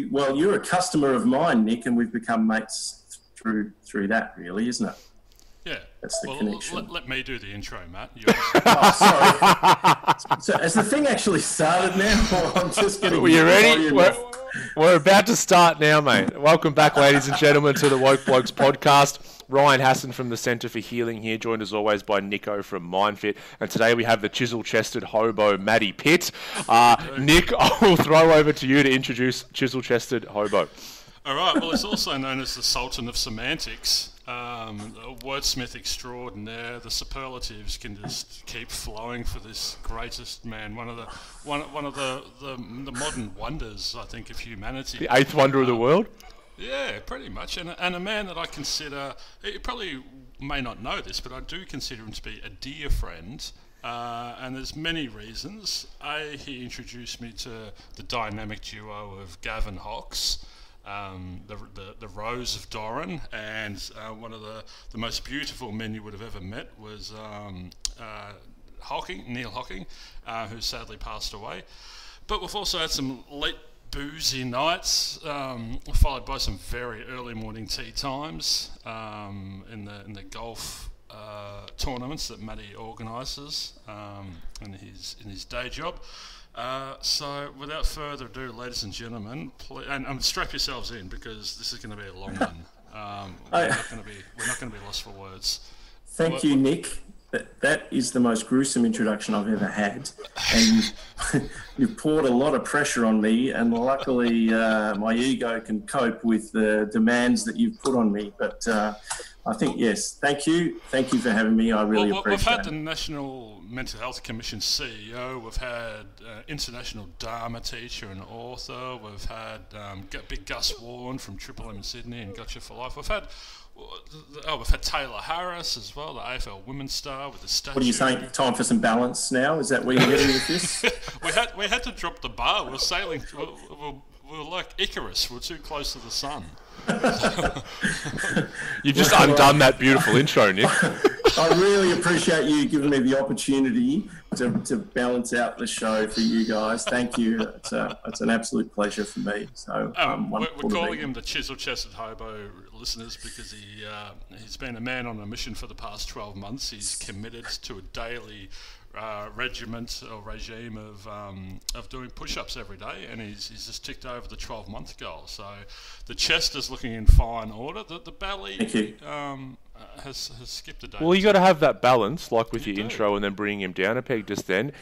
Well, you're a customer of mine, Nick, and we've become mates through that, really, isn't it? Yeah. That's the connection. Let me do the intro, Matt. Oh, sorry. So has the thing actually started now? Or I'm just getting... Are you ready? We're about to start now, mate. Welcome back, ladies and gentlemen, to the Woke Blokes podcast. Ryan Hassan from the Centre for Healing here, joined as always by Nico from MindFit. And today we have the chisel-chested hobo, Matty Pitt. Nick, I will throw over to you to introduce chisel-chested hobo. All right, well, it's also known as the Sultan of Semantics. A wordsmith extraordinaire. The superlatives can just keep flowing for this greatest man, one of the modern wonders, I think, of humanity. The eighth wonder of the world? Yeah, pretty much. And a man that I consider, you probably may not know this, but I do consider him to be a dear friend. And there's many reasons. He introduced me to the dynamic duo of Gavin Hocks, the Rose of Doran, and one of the most beautiful men you would have ever met was Neil Hocking, who sadly passed away. But we've also had some late boozy nights, followed by some very early morning tea times in the golf tournaments that Matty organises in his day job. So without further ado, ladies and gentlemen, and strap yourselves in because this is going to be a long one. We're not going to be lost for words. Thank you, Nick. That is the most gruesome introduction I've ever had, and you've poured a lot of pressure on me, and luckily my ego can cope with the demands that you've put on me. But I think, yes, thank you for having me. I really appreciate it. We've had the National Mental Health Commission CEO, we've had international Dharma teacher and author, we've had Big Gus Warren from Triple M in Sydney and Gotcha for Life. We've had Taylor Harris as well, the AFL Women's Star with the statue. What are you saying? Time for some balance now? Is that where you're getting with this? we had to drop the bar. We're sailing. We're like Icarus. We're too close to the sun. You've just undone that beautiful intro, Nick. I really appreciate you giving me the opportunity to balance out the show for you guys. Thank you. It's an absolute pleasure for me. So we're calling him the chisel-chested hobo, listeners, because he's been a man on a mission for the past 12 months. He's committed to a daily regime of doing push-ups every day, and he's just ticked over the 12-month goal. So the chest is looking in fine order. The belly has skipped a day. Well, you got to have that balance, like with your intro, and then bringing him down a peg just then.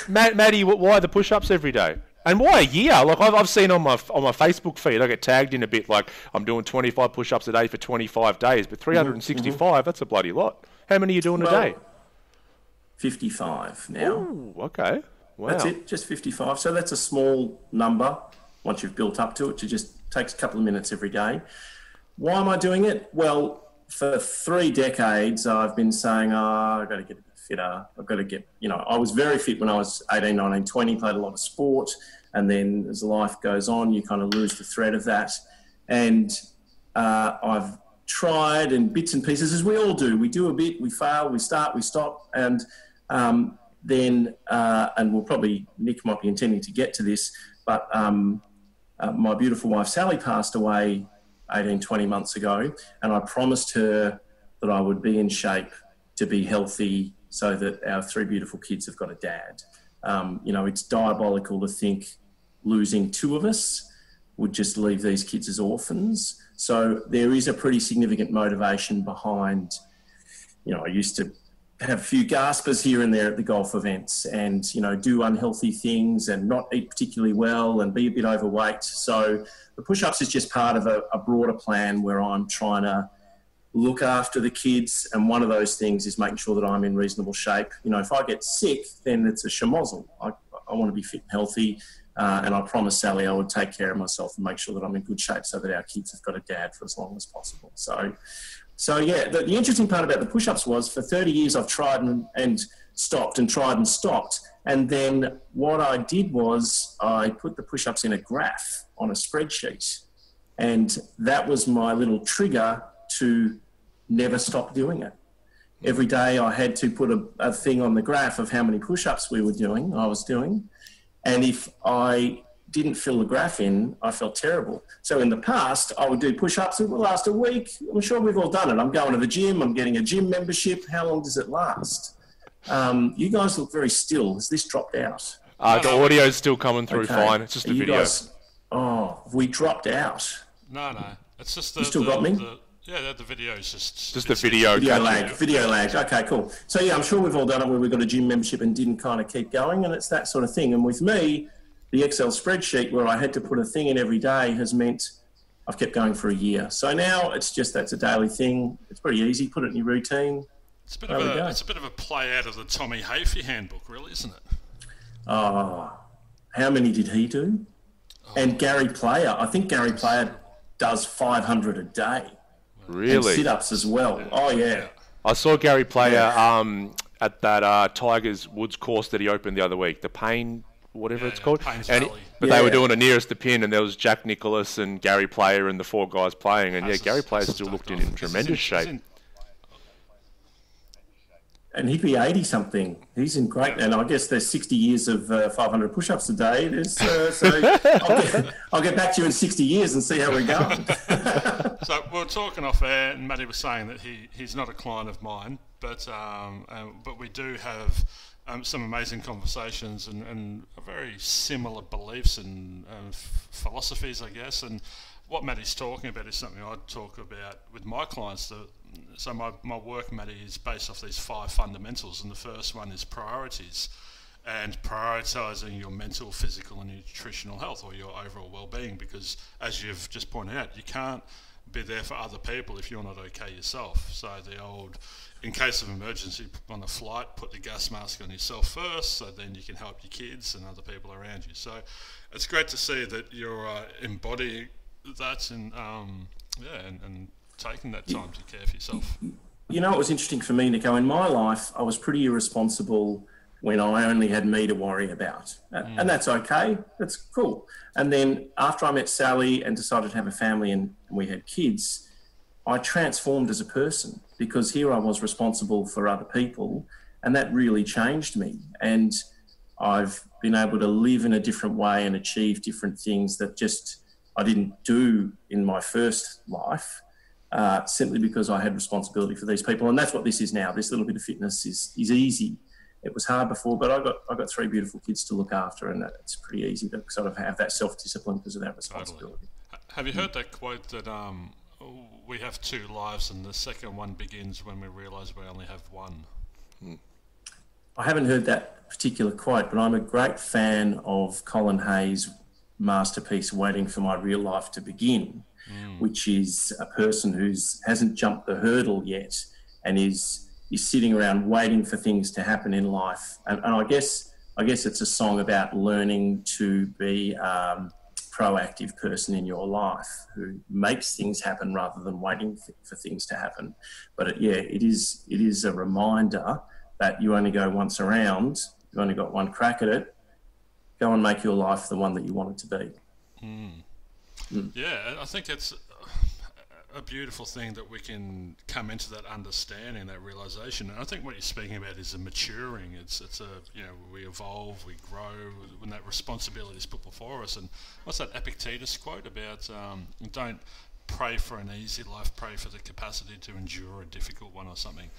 Matty, why the push-ups every day? And why a year? Like I've seen on my Facebook feed, I get tagged in a bit like I'm doing 25 push-ups a day for 25 days, but 365, that's a bloody lot. How many are you doing a day? 55 now. Ooh, okay. Wow. That's it, just 55. So that's a small number once you've built up to it. It just takes a couple of minutes every day. Why am I doing it? Well, for 3 decades, I've been saying, I've got to get a bit fitter. I've got to get, I was very fit when I was 18, 19, 20, played a lot of sport. And then as life goes on, you kind of lose the thread of that. And I've tried in bits and pieces, as we all do. We do a bit, we fail, we start, we stop. And then we'll probably, Nick might be intending to get to this, but my beautiful wife, Sally, passed away 18, 20 months ago. And I promised her that I would be in shape to be healthy so that our 3 beautiful kids have got a dad. It's diabolical to think losing 2 of us would just leave these kids as orphans. So there is a pretty significant motivation behind, I used to have a few gaspers here and there at the golf events and, do unhealthy things and not eat particularly well and be a bit overweight. So the push-ups is just part of a broader plan where I'm trying to look after the kids. And one of those things is making sure that I'm in reasonable shape. If I get sick, then it's a schmozzle. I want to be fit and healthy. And I promised Sally I would take care of myself and make sure that I'm in good shape so that our kids have got a dad for as long as possible. So yeah, the interesting part about the push-ups was for 30 years I've tried and stopped and tried and stopped. And then what I did was I put the push-ups in a graph on a spreadsheet. And that was my little trigger to never stop doing it. Every day I had to put a thing on the graph of how many push-ups I was doing. And if I didn't fill the graph in, I felt terrible. So in the past, I would do push-ups. It would last a week. I'm sure we've all done it. I'm going to the gym. I'm getting a gym membership. How long does it last? You guys look very still. Has this dropped out? The audio's still coming through fine. It's just the video. Have we dropped out? No. It's just the... You still got me? The video is just the video. Video lag. Okay, cool. So yeah, I'm sure we've all done it where we got a gym membership and didn't kind of keep going, and it's that sort of thing. And with me, the Excel spreadsheet where I had to put a thing in every day has meant I've kept going for a year. So now it's a daily thing. It's pretty easy. Put it in your routine. It's a bit of a play out of the Tommy Hafey handbook, really, isn't it? How many did he do? And Gary Player. I think Gary Player does 500 a day. Really? And sit-ups as well. Oh, yeah. I saw Gary Player at that Tigers Woods course that he opened the other week, the Payne, whatever it's called. But they were doing it nearest the pin, and there was Jack Nicklaus and Gary Player and the 4 guys playing. And Gary Player still looked in tremendous shape. And he'd be 80-something. He's in great... And I guess there's 60 years of 500 push-ups a day. So I'll get back to you in 60 years and see how we're going. So we were talking off air, and Matty was saying that he's not a client of mine, but we do have some amazing conversations and very similar beliefs and philosophies, I guess. And what Matty's talking about is something I talk about with my clients. So my work, Matty, is based off these 5 fundamentals, and the first one is priorities, and prioritising your mental, physical and nutritional health, or your overall well-being, because as you've just pointed out, you can't be there for other people if you're not okay yourself. So the old, in case of emergency on a flight, put the gas mask on yourself first, so then you can help your kids and other people around you. So it's great to see that you're embodying that and taking that time to care for yourself. You know, it was interesting for me, Nico. In my life, I was pretty irresponsible when I only had me to worry about. And that's okay. That's cool. And then after I met Sally and decided to have a family and we had kids, I transformed as a person, because here I was responsible for other people, and that really changed me. And I've been able to live in a different way and achieve different things that just I didn't do in my first life. Simply because I had responsibility for these people. And that's what this is now. This little bit of fitness is easy. It was hard before, but I got 3 beautiful kids to look after, and it's pretty easy to sort of have that self-discipline because of that responsibility. Totally. Have you heard that quote that we have 2 lives and the second one begins when we realise we only have one? I haven't heard that particular quote, but I'm a great fan of Colin Hayes' masterpiece, Waiting for My Real Life to Begin, which is a person who hasn't jumped the hurdle yet and is sitting around waiting for things to happen in life. And I guess it's a song about learning to be a proactive person in your life who makes things happen rather than waiting for things to happen. But it is a reminder that you only go once around, you only got one crack at it. Go and make your life the one that you want it to be. Yeah, I think it's a beautiful thing that we can come into that understanding, that realization. And I think what you're speaking about is a maturing. It's we evolve, we grow when that responsibility is put before us. And what's that Epictetus quote about? Don't pray for an easy life, pray for the capacity to endure a difficult one, or something.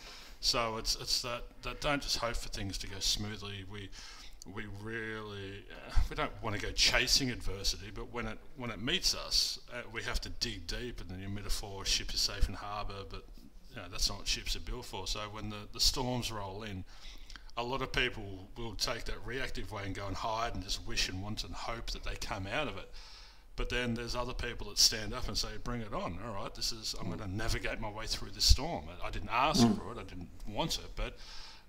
So it's that don't just hope for things to go smoothly. We really we don't want to go chasing adversity, but when it meets us, we have to dig deep. And then your metaphor, ship is safe in harbour, but that's not what ships are built for. So when the storms roll in, a lot of people will take that reactive way and go and hide and just wish and want and hope that they come out of it. But then there's other people that stand up and say, bring it on. All right, I'm going to navigate my way through this storm. I didn't ask for it, I didn't want it, but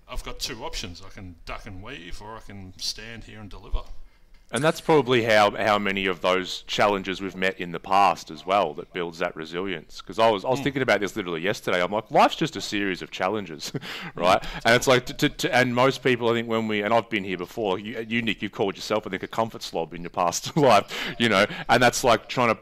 I've got 2 options. I can duck and weave, or I can stand here and deliver. And that's probably how many of those challenges we've met in the past as well that builds that resilience. Because I was thinking about this literally yesterday. I'm like, life's just a series of challenges, right? And it's like, and most people, I think, and I've been here before, you Nick, you've called yourself, I think, a comfort slob in your past life, and that's like trying to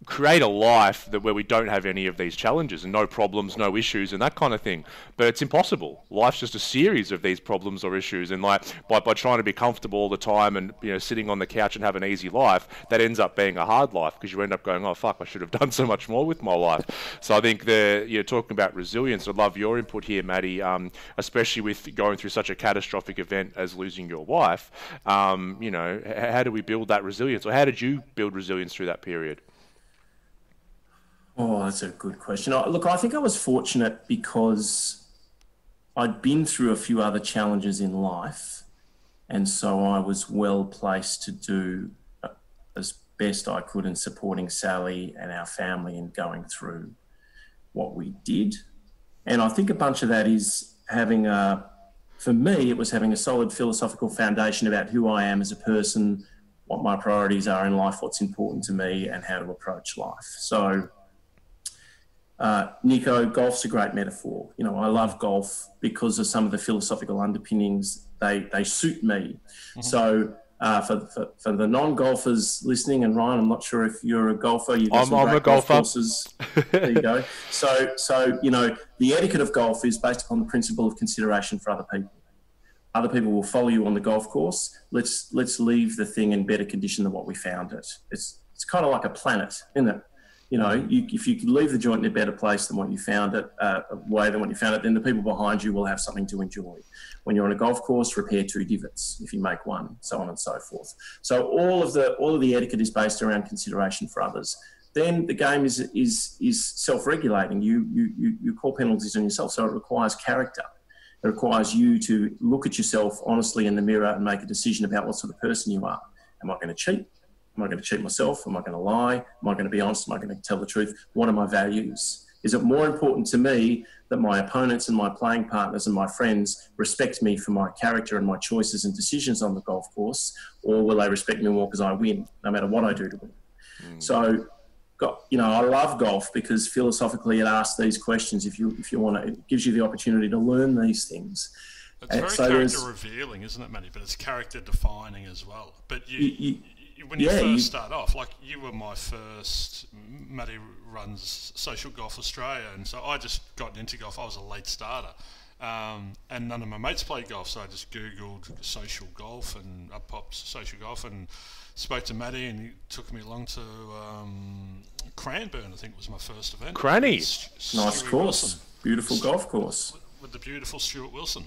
create a life where we don't have any of these challenges and no problems, no issues and that kind of thing. But it's impossible. Life's just a series of these problems or issues, and like by trying to be comfortable all the time and sitting on the couch and have an easy life, that ends up being a hard life because you end up going, oh fuck, I should have done so much more with my life. So I think you're talking about resilience. I'd love your input here, Maddie, especially with going through such a catastrophic event as losing your wife. How do we build that resilience, or how did you build resilience through that period? Oh, that's a good question. Look, I think I was fortunate because I'd been through a few other challenges in life, and so I was well placed to do as best I could in supporting Sally and our family in going through what we did. And I think a bunch of that is for me, it was having a solid philosophical foundation about who I am as a person, what my priorities are in life, what's important to me, and how to approach life. So, Nico, golf's a great metaphor. I love golf because of some of the philosophical underpinnings. They suit me. Mm-hmm. So for the non-golfers listening, and Ryan, I'm not sure if you're a golfer. I'm a golfer. There you go. So the etiquette of golf is based upon the principle of consideration for other people. Other people will follow you on the golf course. Let's leave the thing in better condition than what we found it. It's kind of like a planet, isn't it? If you could leave the joint in a better place than what you found it, then the people behind you will have something to enjoy. When you're on a golf course, repair 2 divots if you make one, so on and so forth. So all of the etiquette is based around consideration for others. Then the game is self-regulating. You call penalties on yourself, so it requires character. It requires you to look at yourself honestly in the mirror and make a decision about what sort of person you are. Am I going to cheat? Am I going to cheat myself? Am I going to lie? Am I going to be honest? Am I going to tell the truth? What are my values? Is it more important to me that my opponents and my playing partners and my friends respect me for my character and my choices and decisions on the golf course, or will they respect me more because I win, no matter what I do to win? So, I love golf because philosophically it asks these questions. If you want to, it gives you the opportunity to learn these things. It's very character revealing, isn't it, Matty? But it's character defining as well. But when you first start off, like you were my first, Matty runs Social Golf Australia, and so I just got into golf. I was a late starter, and none of my mates played golf, so I just Googled social golf, and up popped social golf, and spoke to Matty, and he took me along to Cranbourne, I think was my first event. Cranny. Nice course. Wilson. Beautiful golf course. With the beautiful Stuart Wilson.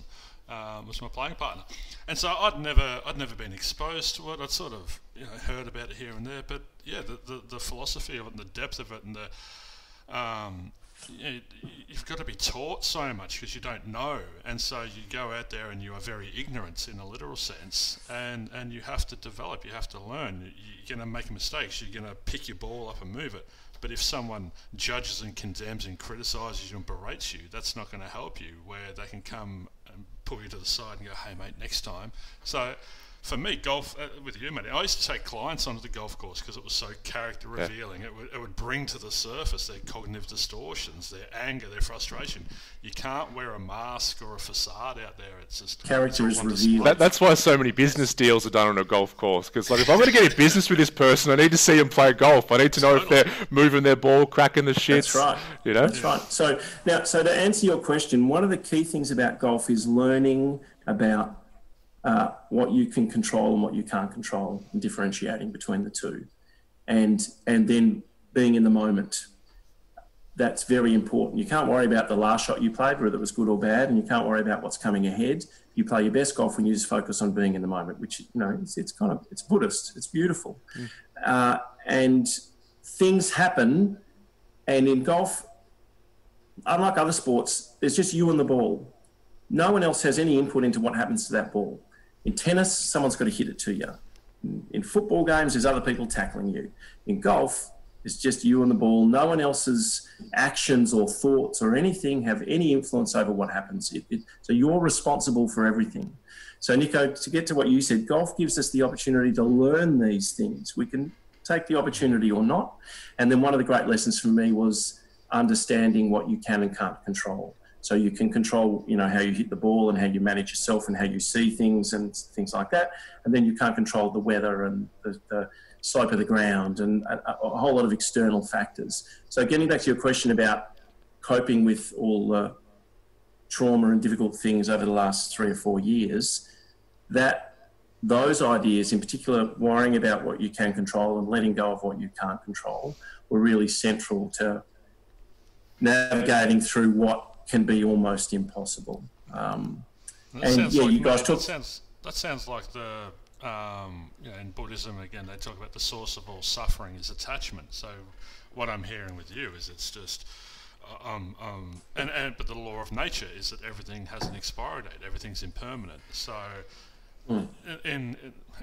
Was my playing partner, and so I'd never been exposed to it. I'd sort of heard about it here and there, but yeah, the philosophy of it and the depth of it, and you've got to be taught so much because you don't know, and so you go out there and you are very ignorant in a literal sense, and you have to develop, you have to learn. You're going to make mistakes. You're going to pick your ball up and move it. But if someone judges and condemns and criticises you and berates you, that's not going to help you. Where they can come and pull you to the side and go, hey mate, next time. So for me, golf, with you, mate, I used to take clients onto the golf course because it was so character revealing. It would bring to the surface their cognitive distortions, their anger, their frustration. You can't wear a mask or a facade out there. It's just character is revealed. That's why so many business deals are done on a golf course. Because if I'm going to get in business with this person, I need to see them play golf. I need to know if they're moving their ball, cracking the shits. That's right. That's right. So to answer your question, one of the key things about golf is learning about what you can control and what you can't control, and differentiating between the two, and then being in the moment. That's very important. You can't worry about the last shot you played, whether it was good or bad, and you can't worry about what's coming ahead. You play your best golf when you just focus on being in the moment, which it's Buddhist, it's beautiful, and things happen. And in golf, unlike other sports, there's just you and the ball. No one else has any input into what happens to that ball. In tennis, someone's got to hit it to you. In football games, there's other people tackling you. In golf, it's just you and the ball. No one else's actions or thoughts or anything have any influence over what happens. So you're responsible for everything. So, Nico, to get to what you said, golf gives us the opportunity to learn these things. We can take the opportunity or not. And then one of the great lessons for me was understanding what you can and can't control. So you can control, how you hit the ball and how you manage yourself and how you see things and things like that. And then you can't control the weather and the slope of the ground and a whole lot of external factors. So getting back to your question about coping with all the trauma and difficult things over the last 3 or 4 years, those ideas, in particular, worrying about what you can control and letting go of what you can't control, were really central to navigating through what can be almost impossible. That sounds like the in Buddhism, again, they talk about the source of all suffering is attachment. So what I'm hearing with you is it's just but the law of nature is that everything has an expiry date, everything's impermanent. So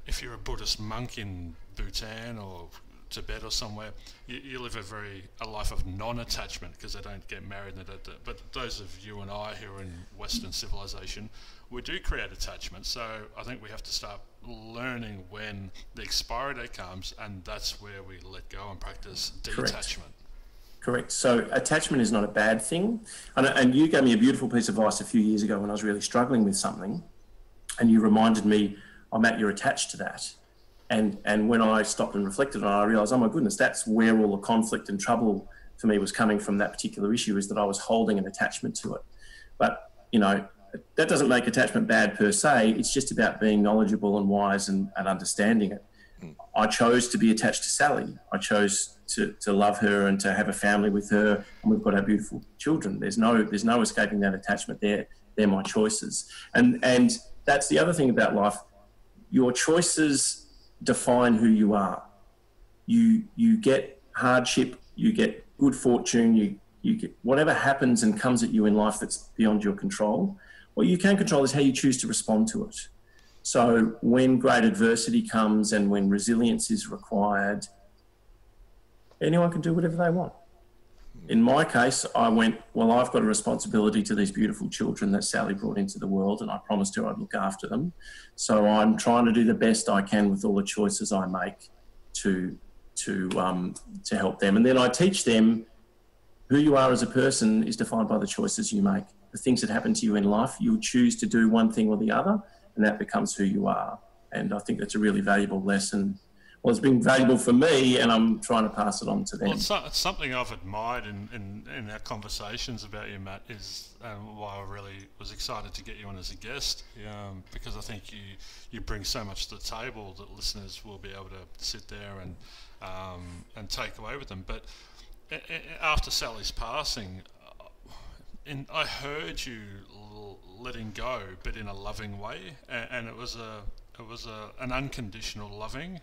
if you're a Buddhist monk in Bhutan or Tibet or somewhere, you live a life of non-attachment because they don't get married and they don't. But those of you and I who are in Western civilization, we do create attachment. So I think we have to start learning when the expiry date comes, and that's where we let go and practice detachment. Correct. So attachment is not a bad thing. And you gave me a beautiful piece of advice a few years ago when I was really struggling with something, and you reminded me, oh, Matt, you're attached to that. And when I stopped and reflected on it, I realised, oh my goodness, that's where all the conflict and trouble for me was coming from. That particular issue is that I was holding an attachment to it. But, that doesn't make attachment bad per se. It's just about being knowledgeable and wise and understanding it. I chose to be attached to Sally. I chose to love her and to have a family with her, and we've got our beautiful children. There's no escaping that attachment. They're my choices. And that's the other thing about life. Your choices define who you are. You get hardship, you get good fortune, you get whatever happens and comes at you in life that's beyond your control. What you can control is how you choose to respond to it. So when great adversity comes and when resilience is required, anyone can do whatever they want. In my case, I went, well, I've got a responsibility to these beautiful children that Sally brought into the world, and I promised her I'd look after them. So I'm trying to do the best I can with all the choices I make to help them. And then I teach them who you are as a person is defined by the choices you make. The things that happen to you in life, you'll choose to do one thing or the other, and that becomes who you are. And I think that's a really valuable lesson. Well, it's been valuable for me, and I'm trying to pass it on to them. Well, it's something I've admired in our conversations about you, Matt, is why I really was excited to get you on as a guest, because I think you bring so much to the table that listeners will be able to sit there and take away with them. But after Sally's passing, I heard you letting go, but in a loving way, and it was an unconditional loving.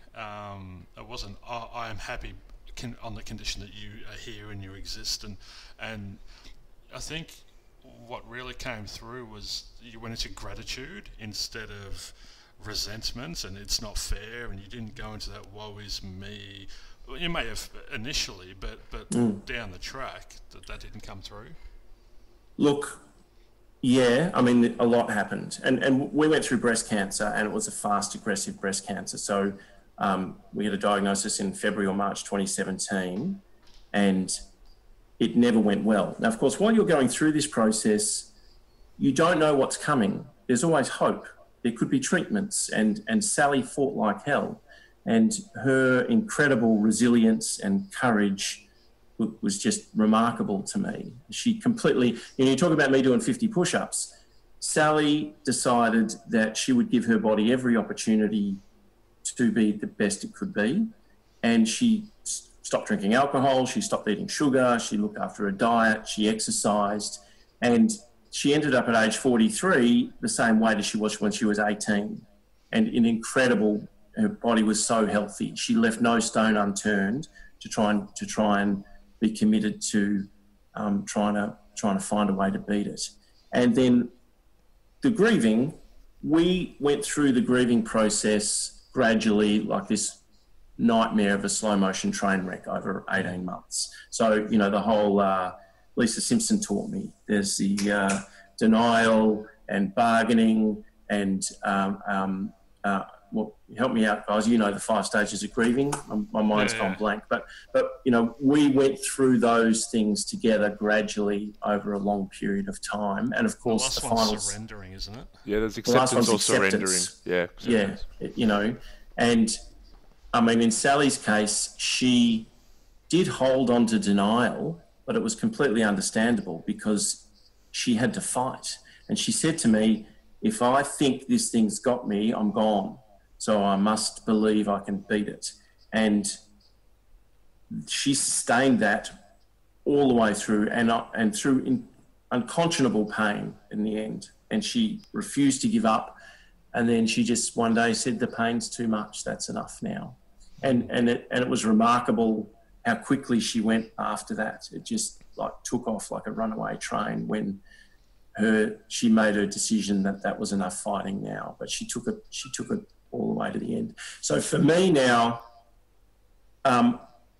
It wasn't, I am happy on the condition that you are here and you exist. And I think what really came through was you went into gratitude instead of resentment, and it's not fair, and you didn't go into that woe is me. Well, you may have initially, but down the track that didn't come through. Look, yeah, I mean, a lot happened. And we went through breast cancer, and it was a fast, aggressive breast cancer. So we had a diagnosis in February or March 2017, and it never went well. Now, of course, while you're going through this process, you don't know what's coming. There's always hope. There could be treatments, and Sally fought like hell. And her incredible resilience and courage was just remarkable to me. She completely, you talk about me doing 50 push-ups. Sally decided that she would give her body every opportunity to be the best it could be. And she stopped drinking alcohol, she stopped eating sugar, she looked after her diet, she exercised, and she ended up at age 43 the same weight as she was when she was 18. And her body was so healthy. She left no stone unturned to try and be committed to trying to find a way to beat it. And then the grieving, we went through the grieving process gradually, like this nightmare of a slow motion train wreck over 18 months. So, the whole Lisa Simpson taught me. There's the denial and bargaining and well, help me out, guys. The 5 stages of grieving. My mind's gone blank. But we went through those things together gradually over a long period of time. And of course, the final surrendering, isn't it? Yeah, there's acceptance or surrendering. Yeah. Yeah, and I mean, in Sally's case, she did hold on to denial, but it was completely understandable because she had to fight. And she said to me, if I think this thing's got me, I'm gone. So I must believe I can beat it. And she sustained that all the way through and through unconscionable pain in the end. And she refused to give up. And then she just one day said, the pain's too much, that's enough now. And it was remarkable how quickly she went after that. It just like took off like a runaway train when she made her decision that was enough fighting now. But she took it all the way to the end. So for me now,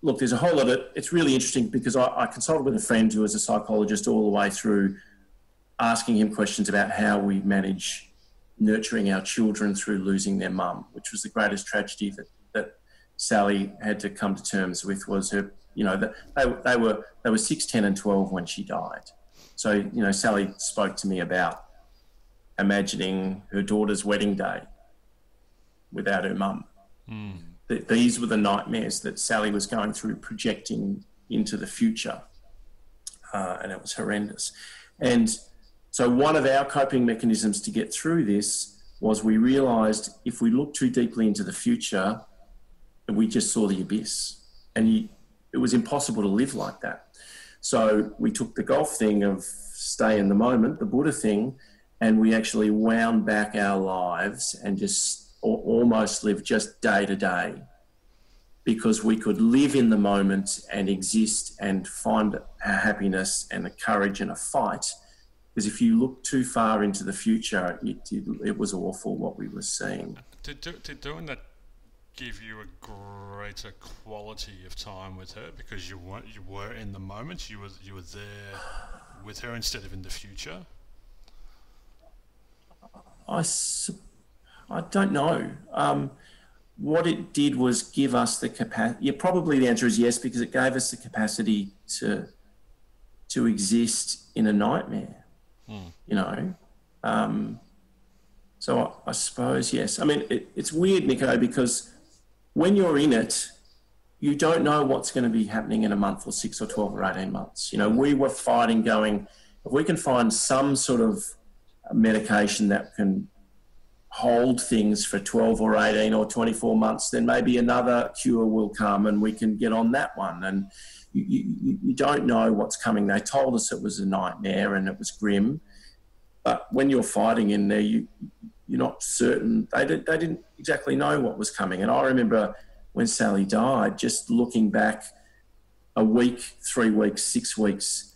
look, there's a whole lot of, it's really interesting because I consulted with a friend who was a psychologist all the way through, asking him questions about how we manage nurturing our children through losing their mum, which was the greatest tragedy that Sally had to come to terms with. Was her, they were 6, 10 and 12 when she died. So, Sally spoke to me about imagining her daughter's wedding day without her mum. These were the nightmares that Sally was going through, projecting into the future, and it was horrendous. And so one of our coping mechanisms to get through this was we realised if we looked too deeply into the future, we just saw the abyss, and it was impossible to live like that. So we took the golf thing of stay in the moment, the Buddha thing, and we actually wound back our lives and just almost live just day to day, because we could live in the moment and exist and find a happiness and a courage and a fight. Because if you look too far into the future, it was awful what we were seeing. Did doing that give you a greater quality of time with her because you were in the moment, you were there with her instead of in the future? I don't know. What it did was give us the capacity. Yeah, probably the answer is yes, because it gave us the capacity to exist in a nightmare. So I suppose yes. I mean, it's weird, Nico, because when you're in it, you don't know what's going to be happening in a month or 6 or 12 or 18 months. We were fighting, going, if we can find some sort of medication that can hold things for 12 or 18 or 24 months, then maybe another cure will come and we can get on that one. And you don't know what's coming. They told us it was a nightmare and it was grim, but when you're fighting in there, you're not certain. They didn't exactly know what was coming. And I remember when Sally died, just looking back a week, 3 weeks, 6 weeks,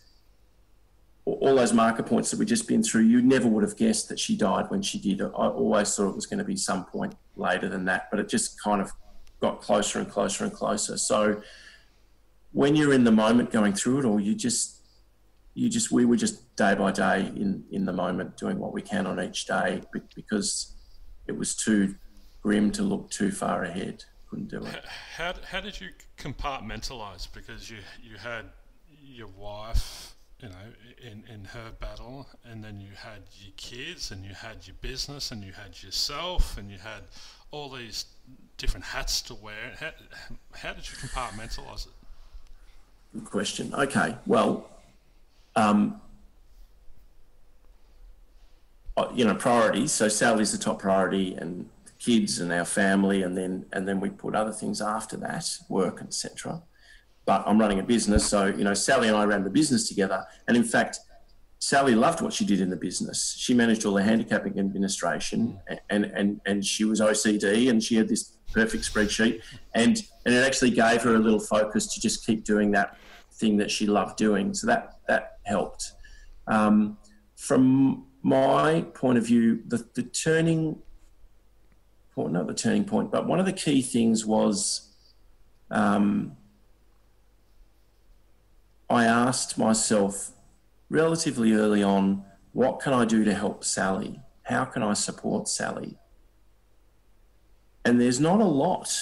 all those marker points that we've just been through, you never would have guessed that she died when she did. I always thought it was going to be some point later than that, but it just kind of got closer and closer and closer. So when you're in the moment going through it all, we were just day by day in the moment, doing what we can on each day, because it was too grim to look too far ahead. Couldn't do it. How did you compartmentalize? Because you had your wife, in her battle, and then you had your kids, and you had your business, and you had yourself, and you had all these different hats to wear. How did you compartmentalize it? Good question. Okay, well, priorities. So Sally's the top priority, and the kids and our family, and then we put other things after that, work, etc. But I'm running a business, so Sally and I ran the business together, and in fact, Sally loved what she did in the business. She managed all the handicapping administration, and she was OCD, and she had this perfect spreadsheet, and it actually gave her a little focus to just keep doing that thing that she loved doing. So that helped. From my point of view, the turning point, not the turning point, but one of the key things was I asked myself relatively early on, what can I do to help Sally? How can I support Sally? And there's not a lot.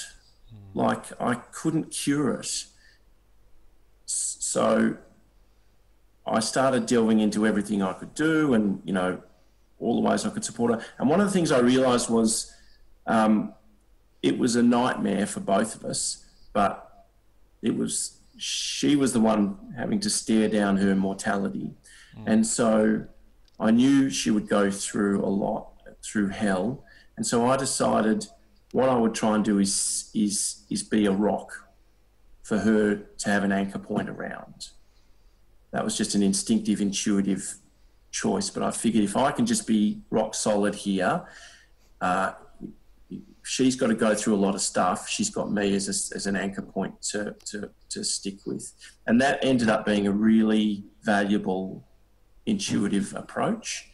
Like, I couldn't cure it. So I started delving into everything I could do and, all the ways I could support her. And one of the things I realised was it was a nightmare for both of us, but she was the one having to stare down her mortality. And so I knew she would go through a lot, through hell. And so I decided what I would try and do is be a rock for her to have an anchor point around. That was just an instinctive, intuitive choice. But I figured if I can just be rock solid here, she's got to go through a lot of stuff. She's got me as an anchor point to stick with. And that ended up being a really valuable, intuitive approach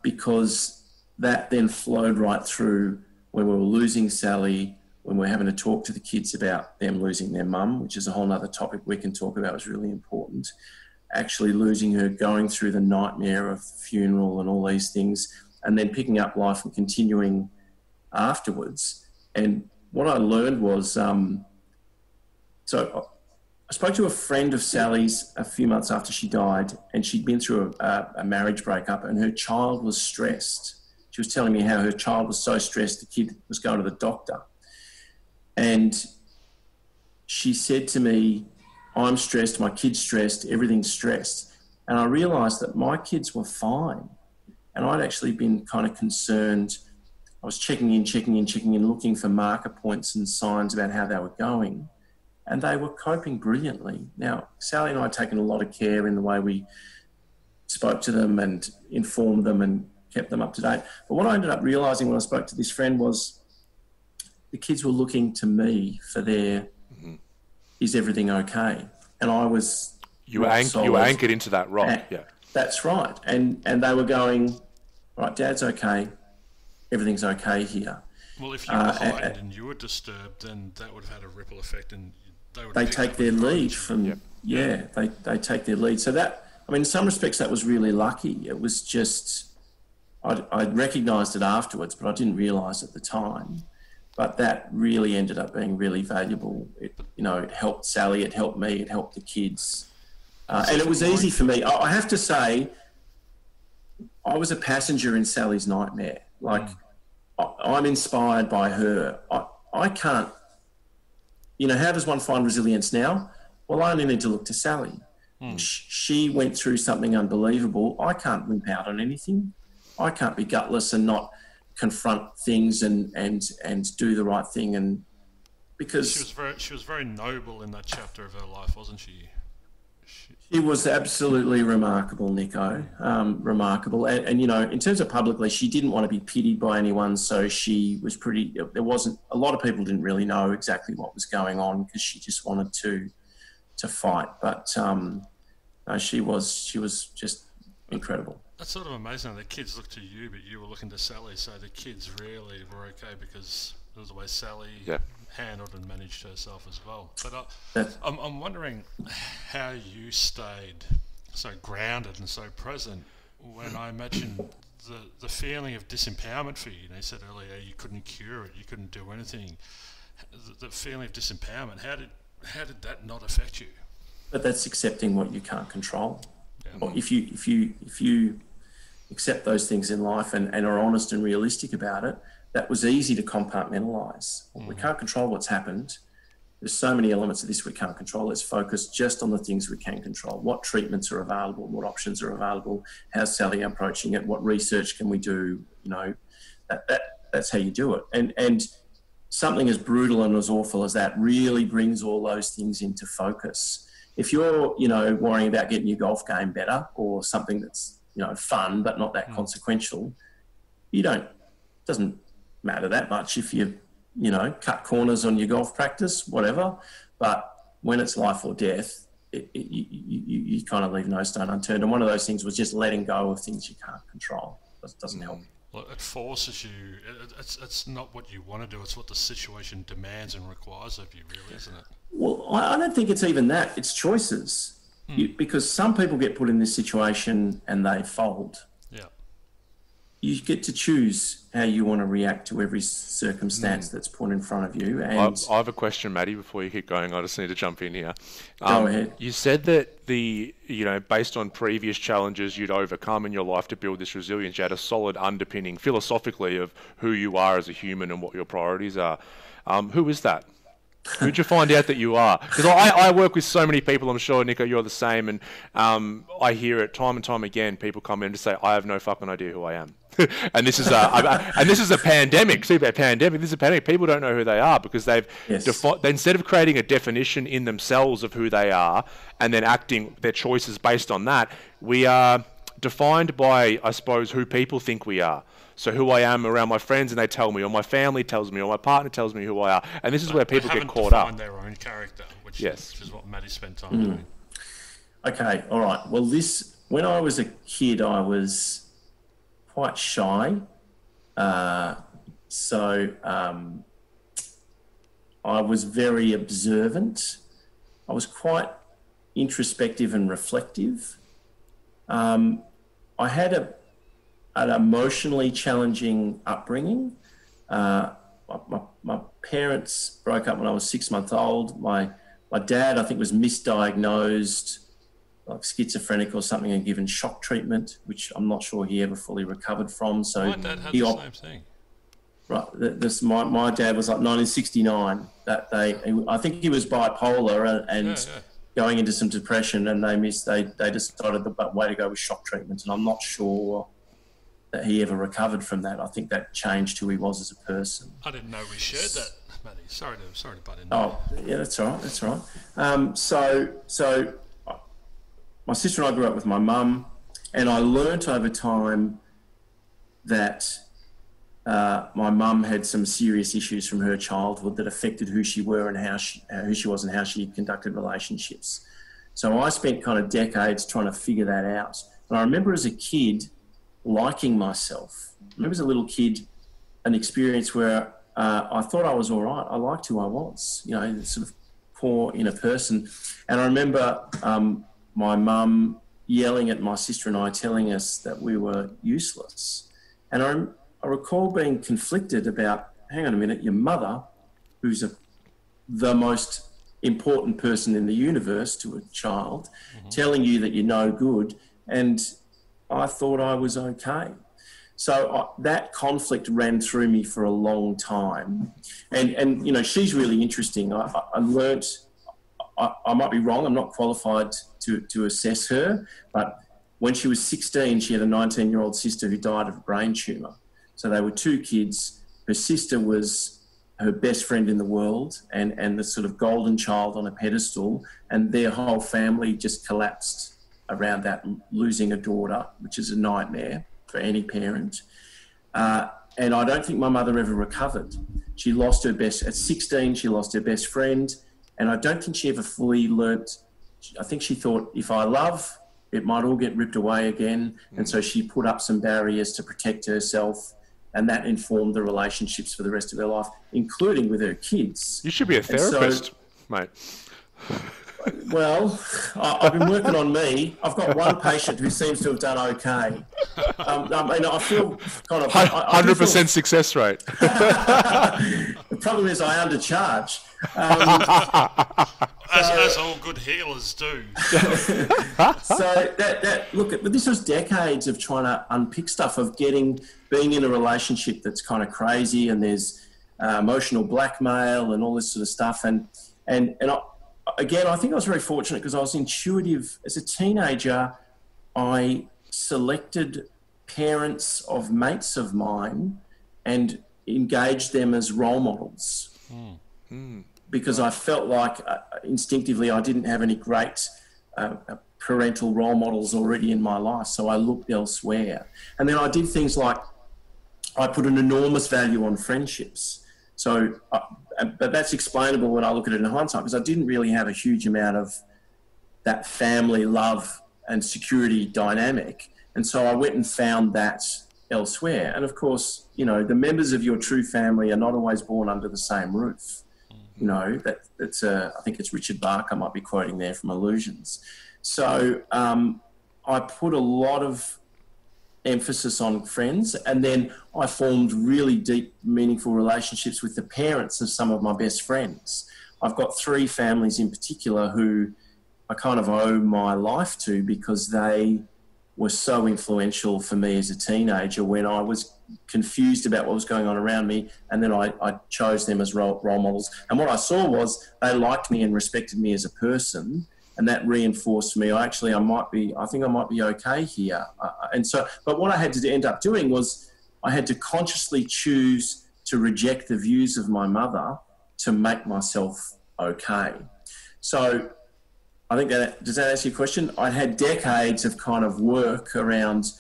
because that then flowed right through when we were losing Sally, when we were having to talk to the kids about them losing their mum, which is a whole other topic we can talk about, was really important. Actually losing her, going through the nightmare of the funeral and all these things, and then picking up life and continuing afterwards. And what I learned was, so I spoke to a friend of Sally's a few months after she died, and she'd been through a marriage breakup, and her child was stressed. She was telling me how her child was so stressed the kid was going to the doctor. And she said to me, I'm stressed, my kid's stressed, everything's stressed. And I realised that my kids were fine. And I'd actually been kind of concerned. I was checking in, looking for marker points and signs about how they were going. And they were coping brilliantly. Now, Sally and I had taken a lot of care in the way we spoke to them and informed them and kept them up to date. But what I ended up realising when I spoke to this friend was the kids were looking to me for their, is everything okay? And I was... You were anchored into that rock, yeah. That's right. And they were going, right, Dad's okay, everything's okay here. Well, if you were heightened and you were disturbed, then that would have had a ripple effect, and they take their lead from... They take their lead. So that, I mean, in some respects, that was really lucky. It was just... I recognised it afterwards, but I didn't realise at the time. But that really ended up being really valuable. It helped Sally, it helped me, it helped the kids. And it was easy for me. I have to say, I was a passenger in Sally's nightmare. Like, I'm inspired by her. I can't, how does one find resilience now? Well, I only need to look to Sally. She went through something unbelievable. I can't limp out on anything. I can't be gutless and not confront things and do the right thing. And because she was very noble in that chapter of her life, wasn't she? She was absolutely remarkable, Nico. Remarkable. And in terms of publicly, she didn't want to be pitied by anyone. So she was there wasn't, a lot of people didn't really know exactly what was going on because she just wanted to fight. But no, she was just incredible. That's sort of amazing. The kids looked to you, but you were looking to Sally. So the kids really were okay because it was the way Sally handled and managed herself as well. But I'm wondering how you stayed so grounded and so present when I imagine the feeling of disempowerment for you. You said earlier you couldn't cure it, you couldn't do anything. The feeling of disempowerment, how did that not affect you? But that's accepting what you can't control. Yeah. Or if you accept those things in life and are honest and realistic about it, that was easy to compartmentalise. We can't control what's happened. There's so many elements of this we can't control. Let's focus just on the things we can control. What treatments are available? What options are available? How's Sally approaching it? What research can we do? That's how you do it. And something as brutal and as awful as that really brings all those things into focus. If you're, worrying about getting your golf game better or something that's, fun but not that consequential, doesn't matter that much if you cut corners on your golf practice, whatever. But when it's life or death, you kind of leave no stone unturned. And one of those things was just letting go of things you can't control. It doesn't help. Well, it forces you. It's not what you want to do. It's what the situation demands and requires of you, really, isn't it? Well, I don't think it's even that. It's choices. Because some people get put in this situation and they fold. Yeah. you get to choose how you want to react to every circumstance that's put in front of you. And I have a question, Maddie, before you keep going. I just need to jump in here. Go ahead. You said that based on previous challenges you'd overcome in your life to build this resilience, you had a solid underpinning philosophically of who you are as a human and what your priorities are. Who is that? Who'd you find out that you are? Because I work with so many people, I'm sure, Nico, you're the same, and I hear it time and time again, people come in to say, I have no fucking idea who I am. And this is a pandemic. See, a pandemic, this is a pandemic. People don't know who they are because they've instead of creating a definition in themselves of who they are and then acting their choices based on that, we are defined by, I suppose, who people think we are. So who I am around my friends and they tell me, or my family tells me, or my partner tells me who I are. And this is where people get caught up. They haven't defined their own character, which is what Maddie spent time doing. Okay, all right. Well, when I was a kid, I was quite shy. So I was very observant. I was quite introspective and reflective. I had an emotionally challenging upbringing. My parents broke up when I was 6 months old. My dad, I think, was misdiagnosed, like schizophrenic or something, and given shock treatment, which I'm not sure he ever fully recovered from. So my dad had the same thing. Right. My dad was like 1969. I think he was bipolar and going into some depression, and they decided the way to go was shock treatment, and I'm not sure that he ever recovered from that. I think that changed who he was as a person. I didn't know we shared that, Matty. Sorry to butt in. Oh, yeah, that's all right. So my sister and I grew up with my mum, and I learnt over time that my mum had some serious issues from her childhood that affected who she were and who she was and how she conducted relationships. So I spent kind of decades trying to figure that out. And I remember as a kid liking myself. I remember as a little kid an experience where I thought I was all right. I liked who I was, sort of poor inner person. And I remember my mum yelling at my sister and I, telling us that we were useless. And I recall being conflicted about, hang on a minute, your mother, who's the most important person in the universe to a child, telling you that you're no good, and I thought I was okay. So that conflict ran through me for a long time. And she's really interesting. I learnt, I might be wrong, I'm not qualified to assess her, but when she was 16, she had a 19-year-old sister who died of a brain tumour. So they were two kids. Her sister was her best friend in the world and the sort of golden child on a pedestal, and their whole family just collapsed around that, losing a daughter, which is a nightmare for any parent. And I don't think my mother ever recovered. She lost at 16, she lost her best friend, and I don't think she ever fully learnt. I think she thought, if I love, it might all get ripped away again. And so she put up some barriers to protect herself, and that informed the relationships for the rest of her life, including with her kids. You should be a therapist, mate. Well, I've been working on me. I've got one patient who seems to have done okay. I feel kind of 100% success rate. The problem is I undercharge. As all good healers do. So but this was decades of trying to unpick stuff, of being in a relationship that's kind of crazy, and there's emotional blackmail and all this sort of stuff, and I think I was very fortunate because I was intuitive. As a teenager, I selected parents of mates of mine and engaged them as role models because I felt like instinctively I didn't have any great parental role models already in my life, so I looked elsewhere. And then I did things like I put an enormous value on friendships. So, but that's explainable when I look at it in hindsight, because I didn't really have a huge amount of that family love and security dynamic. And so I went and found that elsewhere. And of course, the members of your true family are not always born under the same roof. That's I think it's Richard Bach I might be quoting there from Illusions. So I put a lot of emphasis on friends. And then I formed really deep, meaningful relationships with the parents of some of my best friends. I've got 3 families in particular who I kind of owe my life to because they were so influential for me as a teenager when I was confused about what was going on around me, and then I chose them as role models. And what I saw was they liked me and respected me as a person, and that reinforced me. I think I might be okay here. But what I had to end up doing was I had to consciously choose to reject the views of my mother to make myself okay. So I think does that answer your question? I had decades of kind of work around.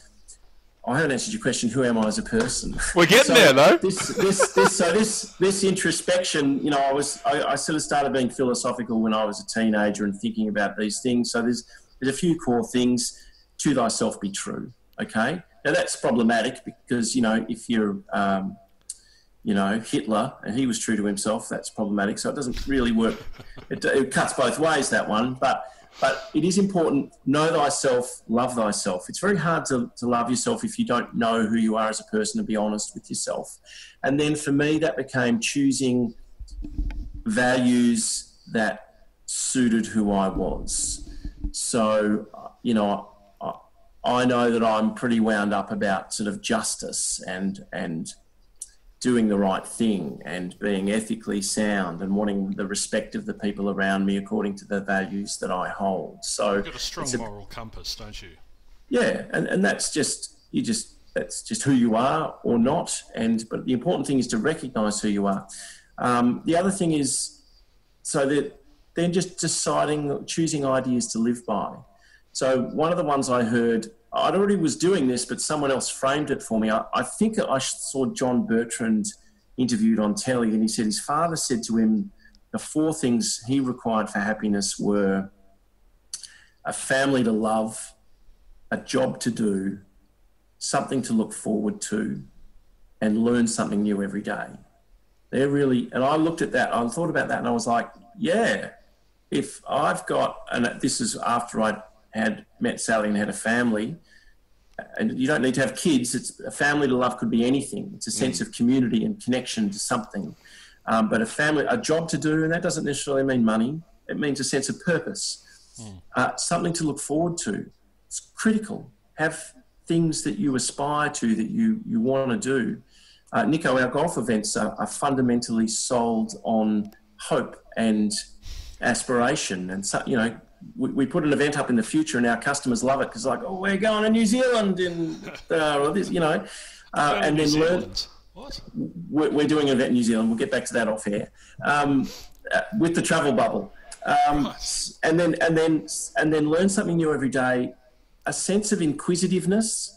I haven't answered your question. Who am I as a person? We're getting there, though. This introspection. You know, I sort of started being philosophical when I was a teenager and thinking about these things. So there's a few core things. To thyself be true. Okay. Now that's problematic because if you're Hitler and he was true to himself, that's problematic. So it doesn't really work. It cuts both ways, that one. But it is important, know thyself, love thyself. It's very hard to love yourself if you don't know who you are as a person and be honest with yourself. And then for me, that became choosing values that suited who I was. So, I know that I'm pretty wound up about sort of justice and doing the right thing and being ethically sound and wanting the respect of the people around me according to the values that I hold. So you've got a strong moral compass, don't you? Yeah, and that's just that's just who you are or not. But the important thing is to recognise who you are. The other thing is then just choosing ideas to live by. So one of the ones I heard, I'd already was doing this, but someone else framed it for me. I think I saw John Bertrand interviewed on telly, and he said his father said to him the 4 things he required for happiness were a family to love, a job to do, something to look forward to, and learn something new every day. And I looked at that, I thought about that, and I was like, yeah, if I've got, and this is after I had met Sally and had a family, and you don't need to have kids. It's a family to love could be anything. It's a sense of community and connection to something. But a job to do, and that doesn't necessarily mean money. It means a sense of purpose, something to look forward to. It's critical. Have things that you aspire to, that you want to do. Nico, our golf events are fundamentally sold on hope and aspiration, and so, we put an event up in the future and our customers love it because we're going to New Zealand and and then learn. What? We're doing an event in New Zealand. We'll get back to that off air with the travel bubble, and then learn something new every day. A sense of inquisitiveness,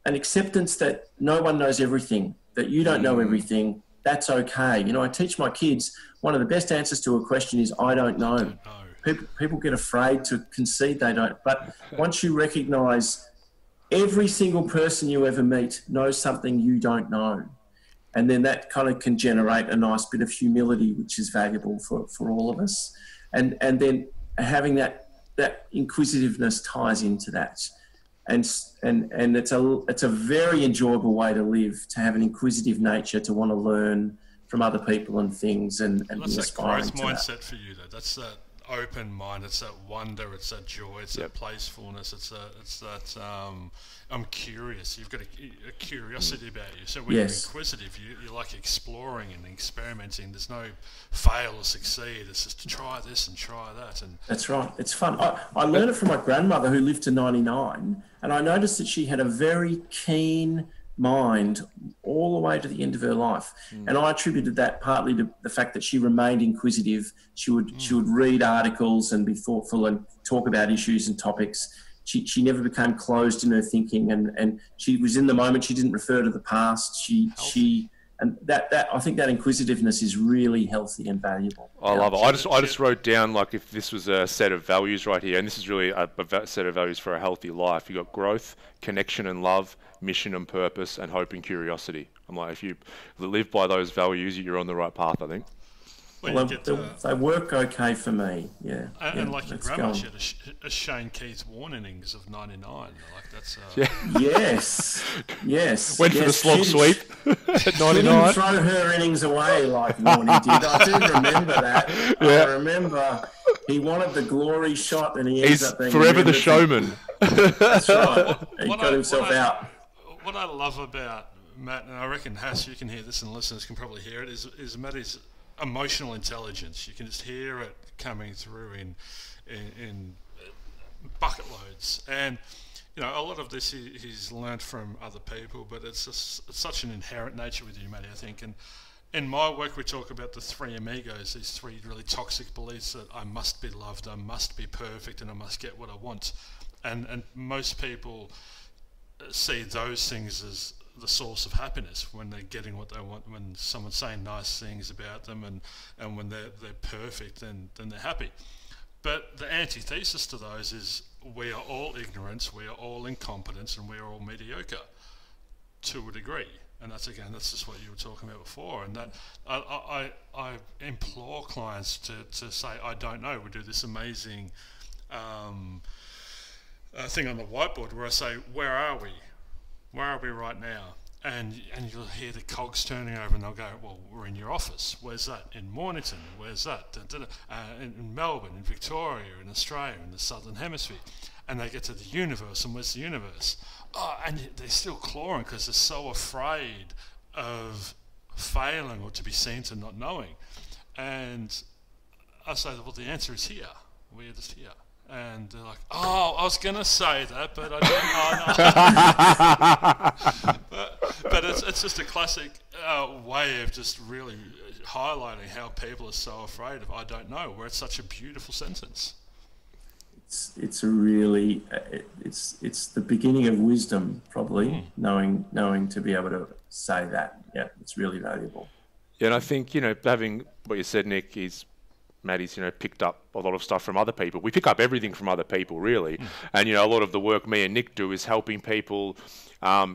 an acceptance that no one knows everything, that you don't know everything. That's okay. I teach my kids one of the best answers to a question is I don't know. People get afraid to concede they don't. But once you recognise every single person you ever meet knows something you don't know, and then that kind of can generate a nice bit of humility, which is valuable for all of us. And then having that inquisitiveness ties into that. And it's a very enjoyable way to live, to have an inquisitive nature, to want to learn from other people and things, and that's be aspiring that growth mindset that. for you, though. That's that open mind. It's that wonder. It's that joy. It's that playfulness. It's that I'm curious. You've got a curiosity about you. So when you're inquisitive, you like exploring and experimenting. There's no fail or succeed. It's just to try this and try that. And that's right. It's fun. I learned it from my grandmother, who lived to 99, and I noticed that she had a very keen mind all the way to the end of her life. And I attributed that partly to the fact that she remained inquisitive. She would read articles and be thoughtful and talk about issues and topics. She never became closed in her thinking, and she was in the moment. She didn't refer to the past. And that I think that inquisitiveness is really healthy and valuable. I love it. I just wrote down, if this was a set of values right here, and this is really a set of values for a healthy life. You got growth, connection and love, mission and purpose, and hope and curiosity. I'm like, if you live by those values, you're on the right path, I think. Well, Well, you they work okay for me, yeah. and like your let's grandma, go she on. had a Shane Keith Warne innings of 99. Like that's Yes. Went for the slog sweep at She 99. didn't throw her innings away like Warney did. I do remember that. Yeah. I remember he wanted the glory shot and he ends He's up being forever the remembered showman. That's right. He What got I- himself what I- out. What I love about Matt, and I reckon Hass, you can hear this, and listeners can probably hear it, is Matty's emotional intelligence. You can just hear it coming through in bucket loads, and you know a lot of this he's learned from other people, but it's such an inherent nature with you, Matty. I think, and in my work we talk about the three amigos, these three really toxic beliefs that I must be loved, I must be perfect, and I must get what I want, and most people see those things as the source of happiness when they're getting what they want, when someone's saying nice things about them, and when they're perfect, then they're happy. But the antithesis to those is we are all ignorance, we are all incompetence, and we are all mediocre to a degree. And that's just what you were talking about before. And that I implore clients to say, I don't know. We do this amazing thing on the whiteboard where I say, where are we? Where are we right now? And you'll hear the cogs turning over and they'll go, well, we're in your office. Where's that? In Mornington. Where's that? In Melbourne, in Victoria, in Australia, in the Southern Hemisphere. And they get to the universe, and where's the universe? Oh, and they're still clawing because they're so afraid of failing or to be seen to not knowing. And I say, well, the answer is here. We're just here. And they're like, oh, I was going to say that, but I didn't. But it's just a classic way of just really highlighting how people are so afraid of I don't know, where it's such a beautiful sentence. It's a really it's the beginning of wisdom, probably knowing to be able to say that. Yeah, it's really valuable. Yeah, and I think, having what you said, Nick, is Matty's, picked up a lot of stuff from other people. We pick up everything from other people, really. And, a lot of the work me and Nick do is helping people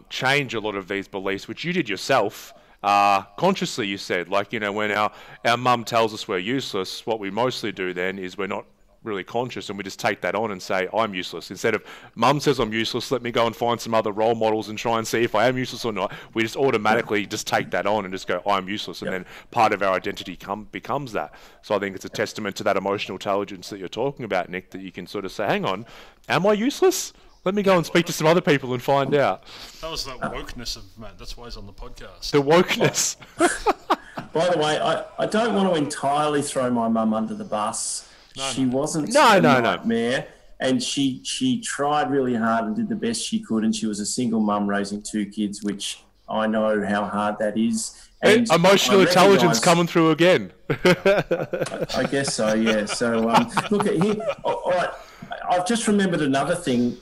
change a lot of these beliefs, which you did yourself, consciously, you said. Like, when our mum tells us we're useless, what we mostly do then is we're not really conscious and we just take that on and say, I'm useless. Instead of, mum says I'm useless, let me go and find some other role models and try and see if I am useless or not. We just automatically just take that on and just go, I'm useless. And then part of our identity becomes that. So I think it's a testament to that emotional intelligence that you're talking about, Nick, that you can sort of say, hang on, am I useless? Let me go and speak to some other people and find out. That was that wokeness of Matt. That's why he's on the podcast. The wokeness. By the way, I don't want to entirely throw my mum under the bus. She wasn't a nightmare, and she tried really hard and did the best she could, and she was a single mum raising two kids, which I know how hard that is. And emotional intelligence coming through again. I guess so, yeah. So look at here. All right, I've just remembered another thing.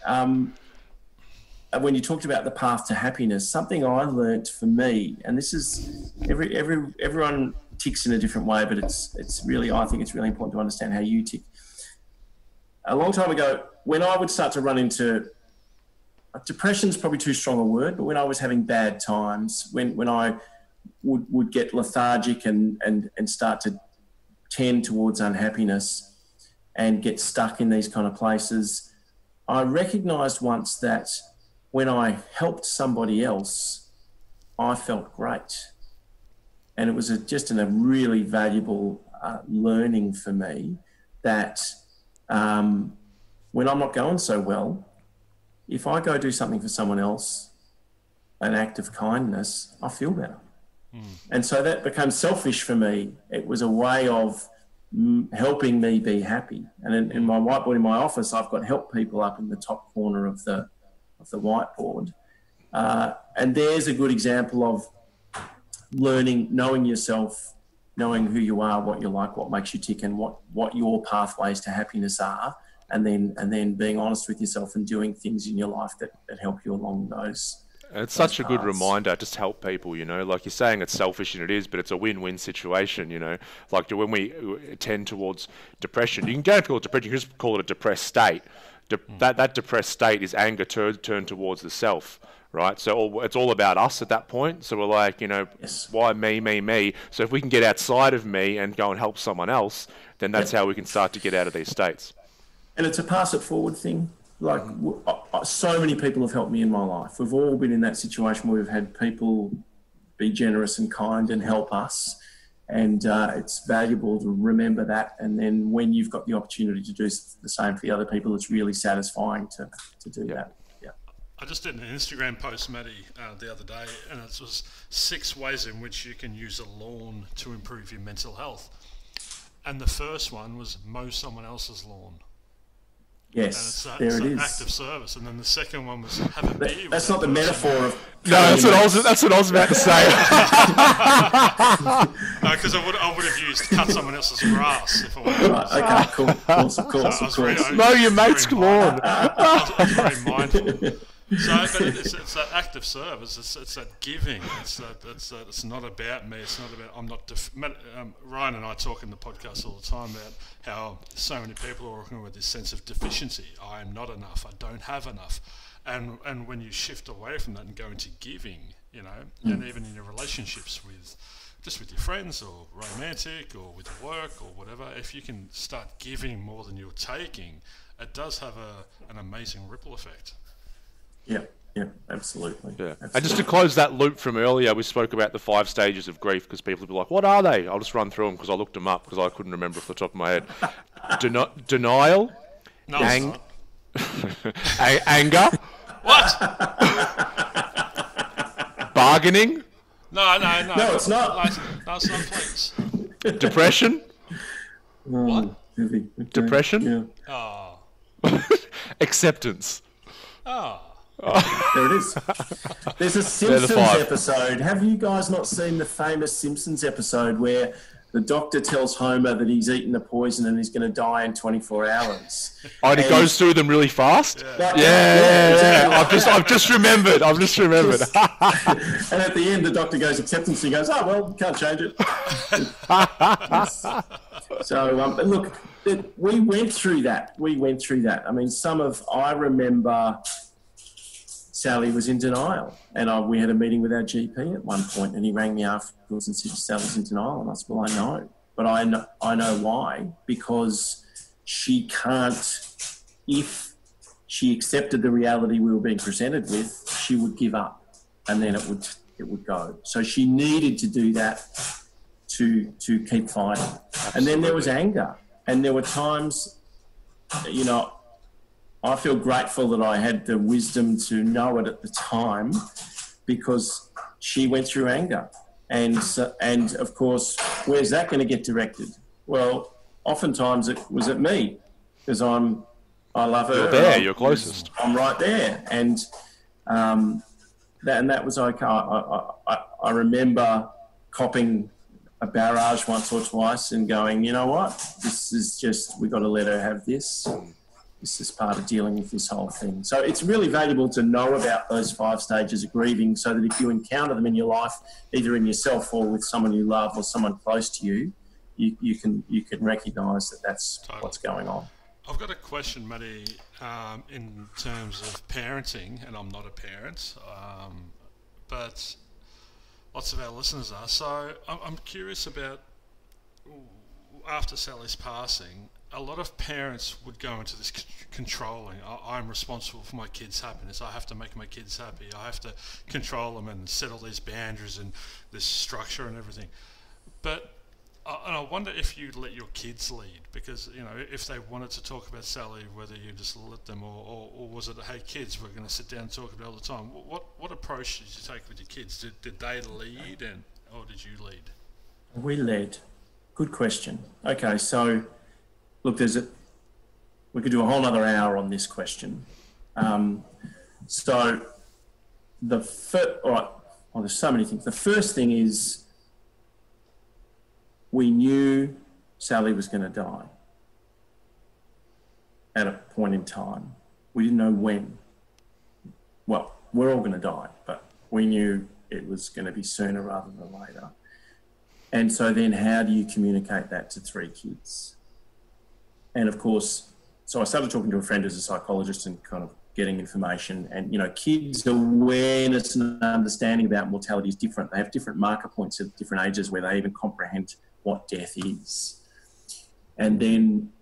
When you talked about the path to happiness, something I learnt for me, and this is everyone ticks in a different way, but it's really, I think it's really important to understand how you tick. A long time ago, when I would start to run into depression's probably too strong a word, but when I was having bad times, when I would get lethargic and start to tend towards unhappiness and get stuck in these kind of places, I recognized once that when I helped somebody else, I felt great. And it was just a really valuable learning for me that when I'm not going so well, if I go do something for someone else, an act of kindness, I feel better. And so that became selfish for me. It was a way of helping me be happy. And in my whiteboard in my office, I've got help people up in the top corner of the whiteboard. And there's a good example of learning, knowing yourself, knowing who you are, what you like, what makes you tick, and what your pathways to happiness are, and then being honest with yourself and doing things in your life that help you along those. And it's such a good reminder, just help people, like you're saying it's selfish, and it is, but it's a win-win situation, like when we tend towards depression, you can go and call it depression, you can just call it a depressed state. that depressed state is anger turned towards the self, right? So it's all about us at that point. So we're like, Yes. why me? So if we can get outside of me and go and help someone else, then that's how we can start to get out of these states. And it's a pass it forward thing. Like, so many people have helped me in my life. We've all been in that situation where we've had people be generous and kind and help us. And it's valuable to remember that. And then when you've got the opportunity to do the same for the other people, it's really satisfying to do that. Yeah. I just did an Instagram post, Matty, the other day, and it was 6 ways in which you can use a lawn to improve your mental health. And the first one was mow someone else's lawn. Yes, And there it's it an is. act of service. And then the second one was have a beer. That's not the metaphor of... No, that's what I was about to say. Because I would have used cut someone else's grass if I wanted to. Right, okay, cool. Of course. Mow your mate's lawn. I was very mindful. So, but it's that act of service. It's that giving. It's not about me. It's not about. I'm not. Ryan and I talk in the podcast all the time about how so many people are working with this sense of deficiency. I am not enough. I don't have enough. And when you shift away from that and go into giving, and even in your relationships with your friends or romantic or with work or whatever, if you can start giving more than you're taking, it does have an amazing ripple effect. Yeah, absolutely. Yeah. Absolutely. And just to close that loop from earlier, we spoke about the 5 stages of grief because people would be like, what are they? I'll just run through them because I looked them up because I couldn't remember off the top of my head. Denial. No, it's not. Anger. What? Bargaining. No. No, it's not. No, it's not, please. Depression. What? Heavy. Okay. Depression? Oh. Acceptance. Oh. There it is. There's a They're the Simpsons 5. episode. Have you guys not seen the famous Simpsons episode where the doctor tells Homer that he's eaten the poison and he's going to die in 24 hours? Oh, and he goes through them really fast? Like, Yeah. exactly. I've just remembered. And at the end, the doctor goes acceptance. He goes, oh, well, can't change it. So, look, we went through that. I mean, I remember Sally was in denial, and we had a meeting with our GP at one point, and he rang me afterwards and said, Sally's in denial. And I said, well, I know, but I know why, because she can't, if she accepted the reality we were being presented with, she would give up, and then it would go. So she needed to do that to keep fighting. Absolutely. And then there was anger, and there were times, I feel grateful that I had the wisdom to know it at the time, because she went through anger. And of course, where's that going to get directed? Well, oftentimes it was at me, because I love her. You're there, you're closest. I'm right there. And that was okay. I remember copping a barrage once or twice and going, you know what? This is just, we've got to let her have this. This is part of dealing with this whole thing. So it's really valuable to know about those 5 stages of grieving, so that if you encounter them in your life, either in yourself or with someone you love or someone close to you, you can recognise that that's totally what's going on. I've got a question, Matty, in terms of parenting, and I'm not a parent, but lots of our listeners are. So I'm curious about, after Sally's passing, a lot of parents would go into this controlling. I'm responsible for my kids' happiness. I have to make my kids happy. I have to control them and set all these boundaries and this structure and everything. But and I wonder if you let your kids lead, because if they wanted to talk about Sally, whether you just let them, or was it, hey kids, we're going to sit down and talk about it all the time? What approach did you take with your kids? Did they lead, or did you lead? We led. Good question. Okay, so. Look, we could do a whole other hour on this question. So there's so many things. The first thing is, we knew Sally was going to die at a point in time. We didn't know when. Well, we're all going to die, but we knew it was going to be sooner rather than later. And so then how do you communicate that to 3 kids? And of course, So I started talking to a friend who's a psychologist and kind of getting information. And, kids' awareness and understanding about mortality is different. They have different marker points at different ages where they even comprehend what death is. And then,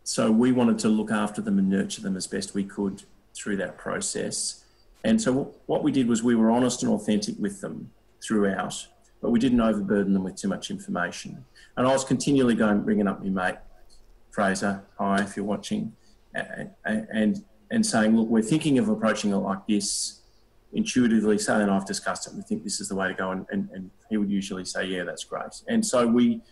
so we wanted to look after them and nurture them as best we could through that process. And so what we did was we were honest and authentic with them throughout, but we didn't overburden them with too much information. And I was continually bringing up my mate, Fraser, hi, if you're watching, and saying, look, we're thinking of approaching it like this intuitively. Sally and I have discussed it, and we think this is the way to go. And he would usually say, yeah, that's great. And so we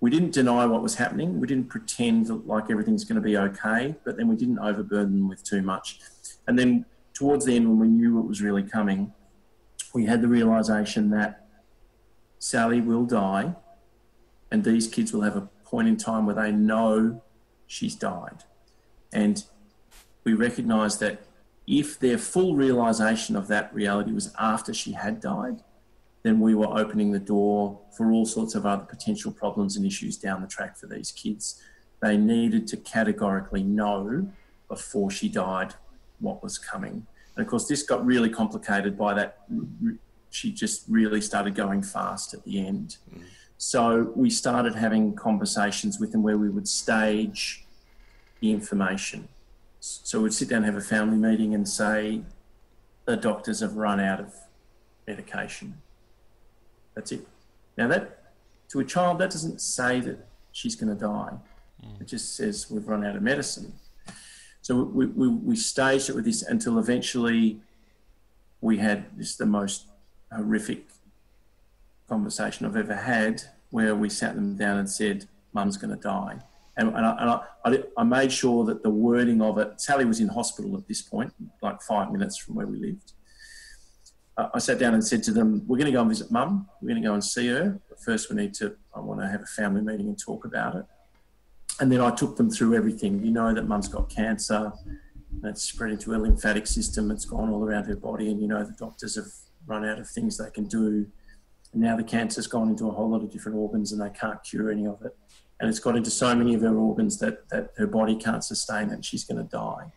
didn't deny what was happening. We didn't pretend like everything's going to be okay, but then we didn't overburden them with too much. And then towards the end, when we knew it was really coming, we had the realisation that Sally will die, and these kids will have a point in time where they know she's died. And we recognised that if their full realisation of that reality was after she had died, then we were opening the door for all sorts of other potential problems and issues down the track for these kids. They needed to categorically know before she died what was coming. And of course, this got really complicated by that. She just really started going fast at the end. So we started having conversations with them where we would stage the information. So we'd sit down and have a family meeting and say, the doctors have run out of medication. That's it. Now that, to a child, that doesn't say that she's going to die. It just says we've run out of medicine. So we staged it with this until eventually we had this the most horrific conversation I've ever had, where we sat them down and said, Mum's going to die. And I made sure that the wording of it, Sally was in hospital at this point, like 5 minutes from where we lived. I sat down and said to them, we're going to go and visit Mum. We're going to go and see her. But first I want to have a family meeting and talk about it. And then I took them through everything. You know that Mum's got cancer. And it's spread into her lymphatic system. It's gone all around her body. And, the doctors have run out of things they can do. And now the cancer's gone into a whole lot of different organs and they can't cure any of it. And it's got into so many of her organs that her body can't sustain it and she's going to die.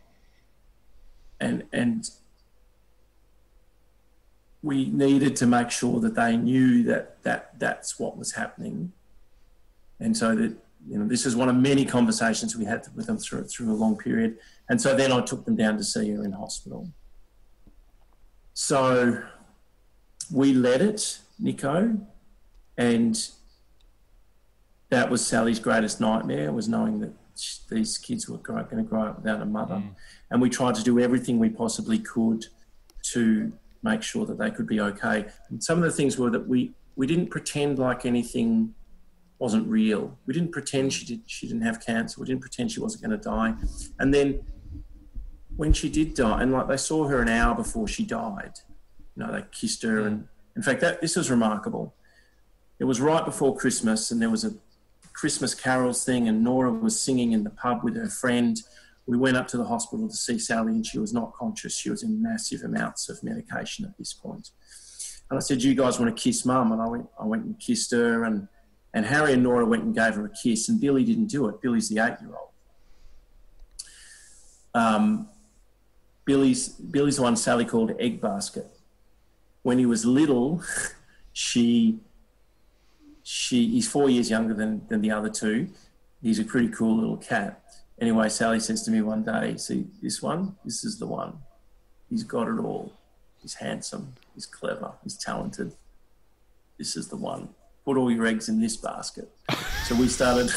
And we needed to make sure that they knew that's what was happening. And so that, this is one of many conversations we had with them through a long period. And so then I took them down to see her in hospital. So we led it, Nico, and that was Sally's greatest nightmare, was knowing that these kids were going to grow up without a mother. And we tried to do everything we possibly could to make sure that they could be okay. And some of the things were that we didn't pretend like anything wasn't real. We didn't pretend she didn't have cancer. We didn't pretend she wasn't going to die. And then when she did die, and like they saw her an hour before she died, they kissed her. And in fact, this was remarkable. It was right before Christmas, and there was a Christmas carols thing, and Nora was singing in the pub with her friend. We went up to the hospital to see Sally, and she was not conscious. She was in massive amounts of medication at this point. And I said, you guys want to kiss Mum? And I went and kissed her, and Harry and Nora went and gave her a kiss, and Billy didn't do it. Billy's the 8-year-old. Billy's the one Sally called Egg Basket. When he was little, he's 4 years younger than the other two. He's a pretty cool little cat. Anyway, Sally says to me one day, see this one? This is the one. He's got it all. He's handsome. He's clever. He's talented. This is the one. Put all your eggs in this basket. So we started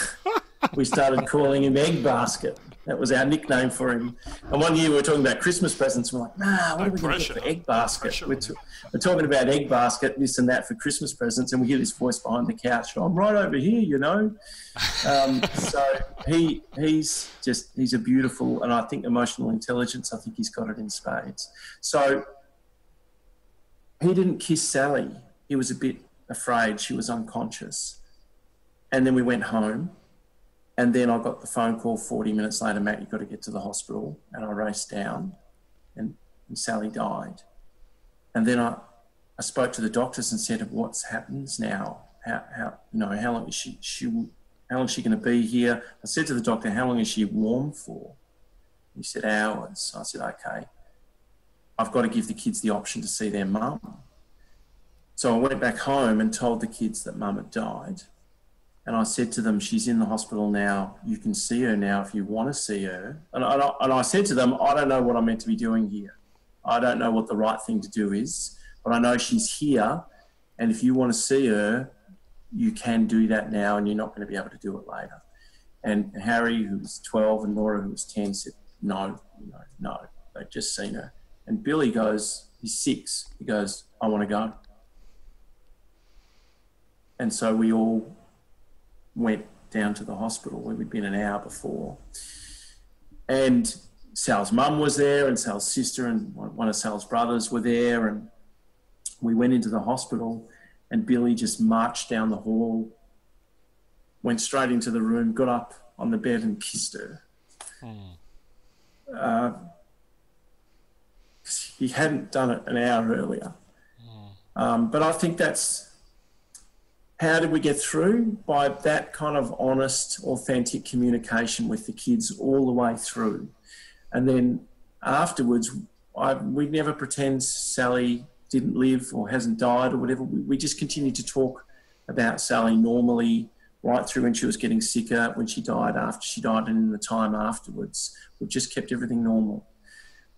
calling him Egg Basket. That was our nickname for him. And one year we were talking about Christmas presents. We're like, what are we going to get for Egg Basket? We're talking about Egg Basket, this and that for Christmas presents, and we hear this voice behind the couch. I'm right over here, So he's a beautiful, and I think emotional intelligence, I think he's got it in spades. So he didn't kiss Sally. He was a bit afraid. She was unconscious. And then we went home. And then I got the phone call 40 minutes later, Matt, you've got to get to the hospital. And I raced down and Sally died. And then I spoke to the doctors and said, what's happens now? How long is how long is she going to be here? I said to the doctor, how long is she warm for? He said, hours. I said, okay, I've got to give the kids the option to see their mum. So I went back home and told the kids that mum had died. And I said to them, she's in the hospital now. You can see her now if you want to see her. And I said to them, I don't know what I'm meant to be doing here. I don't know what the right thing to do is, but I know she's here. And if you want to see her, you can do that now, and you're not going to be able to do it later. And Harry, who was 12, and Laura, who was 10, said, no, they've just seen her. And Billy goes, he's 6. He goes, I want to go. And so we all went down to the hospital where we'd been an hour before. And Sal's mum was there, and Sal's sister and one of Sal's brothers were there. And we went into the hospital, and Billy just marched down the hall, went straight into the room, got up on the bed and kissed her. He hadn't done it an hour earlier. But I think that's, how did we get through? By that kind of honest, authentic communication with the kids all the way through. And then afterwards, we never pretend Sally didn't live or hasn't died or whatever. We just continued to talk about Sally normally, right through when she was getting sicker, when she died, after she died, and in the time afterwards. We've just kept everything normal.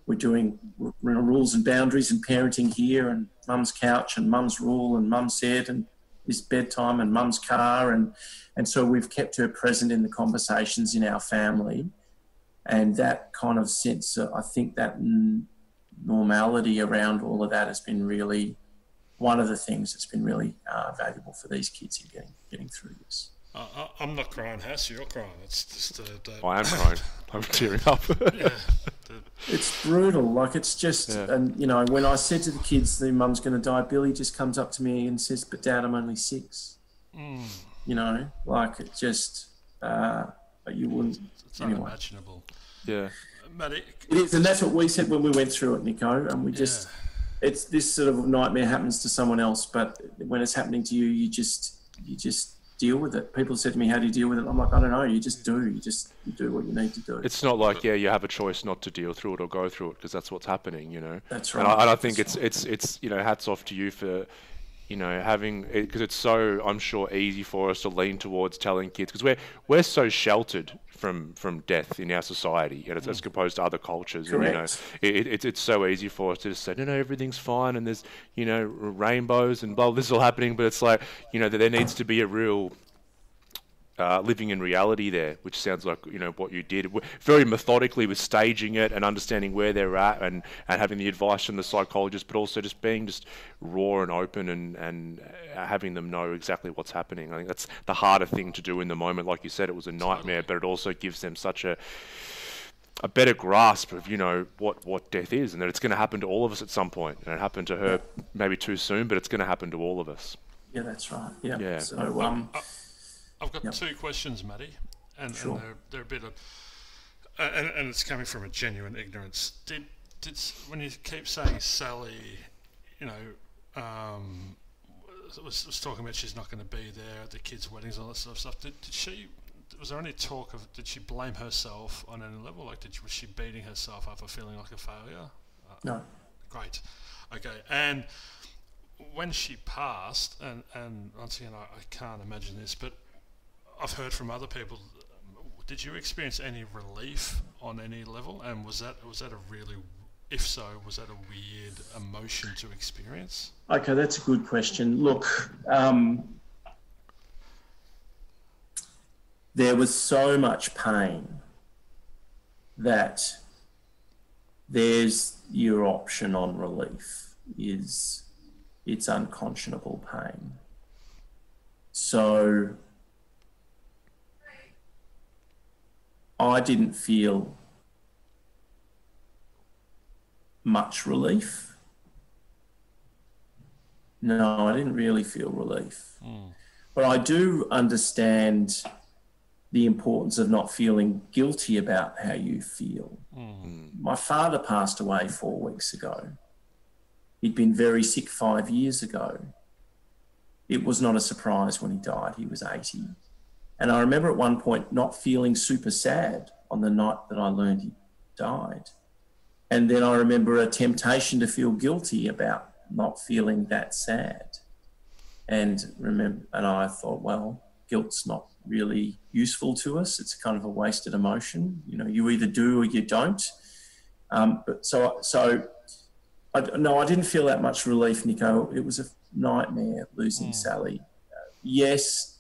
We're doing rules and boundaries and parenting here, and mum's couch and mum's rule and mum said, and this bedtime and mum's car. And so we've kept her present in the conversations in our family. And that kind of sense, I think that normality around all of that has been really one of the things that's been really valuable for these kids in getting through this. I'm not crying, Hass. You're crying. It's just I am crying. I'm tearing up. Yeah. It's brutal. Like, it's just, and you know, when I said to the kids, their mum's going to die, Billy just comes up to me and says, "But Dad, I'm only 6." You know, like, it just, you wouldn't. It's anyway. unimaginable. Yeah. Matty, It is, and that's what we said when we went through it, Nico. And we just, it's this sort of nightmare happens to someone else, but when it's happening to you, you just deal with it. People said to me, "How do you deal with it?" I'm like, I don't know. You just do. You do what you need to do. It's not like, you have a choice not to deal through it or go through it, because that's what's happening, you know. That's right. And I think it's you know, hats off to you for, you know, having, because it's so, I'm sure, easy for us to lean towards telling kids, because we're so sheltered from death in our society, and as opposed to other cultures. Correct. And, you know, it's so easy for us to just say, no, everything's fine, and there's, you know, rainbows and blah, this is all happening, but it's like, you know, that there needs to be a real living in reality there, which sounds like, you know, what you did very methodically with staging it and understanding where they're at, and having the advice from the psychologist, but also just being just raw and open and having them know exactly what's happening. I think that's the harder thing to do in the moment. Like you said, it was a nightmare, but it also gives them such a better grasp of, you know, what death is, and that it's going to happen to all of us at some point. And it happened to her maybe too soon, but it's going to happen to all of us. Yeah, that's right. Yeah. So, I've got 2 questions, Matty, and they're a bit of, and it's coming from a genuine ignorance. Did when you keep saying Sally, you know, was talking about she's not going to be there at the kids' weddings, all that sort of stuff. Did she? Was there any talk of? Did she blame herself on any level? Like, was she beating herself up for feeling like a failure? No. Great. Okay, and when she passed, and once again, I can't imagine this, but I've heard from other people. Did you experience any relief on any level? And was that a really, if so, was that a weird emotion to experience? Okay, that's a good question. Look, there was so much pain that there's your option on relief, is it's unconscionable pain. So I didn't feel much relief. No, I didn't really feel relief. But I do understand the importance of not feeling guilty about how you feel. My father passed away 4 weeks ago. He'd been very sick 5 years ago. It was not a surprise when he died. He was 80. And I remember at one point not feeling super sad on the night that I learned he died. And then I remember a temptation to feel guilty about not feeling that sad. And I thought, well, guilt's not really useful to us. It's kind of a wasted emotion. You know, you either do or you don't. But I didn't feel that much relief, Nico. It was a nightmare losing Sally. Yes,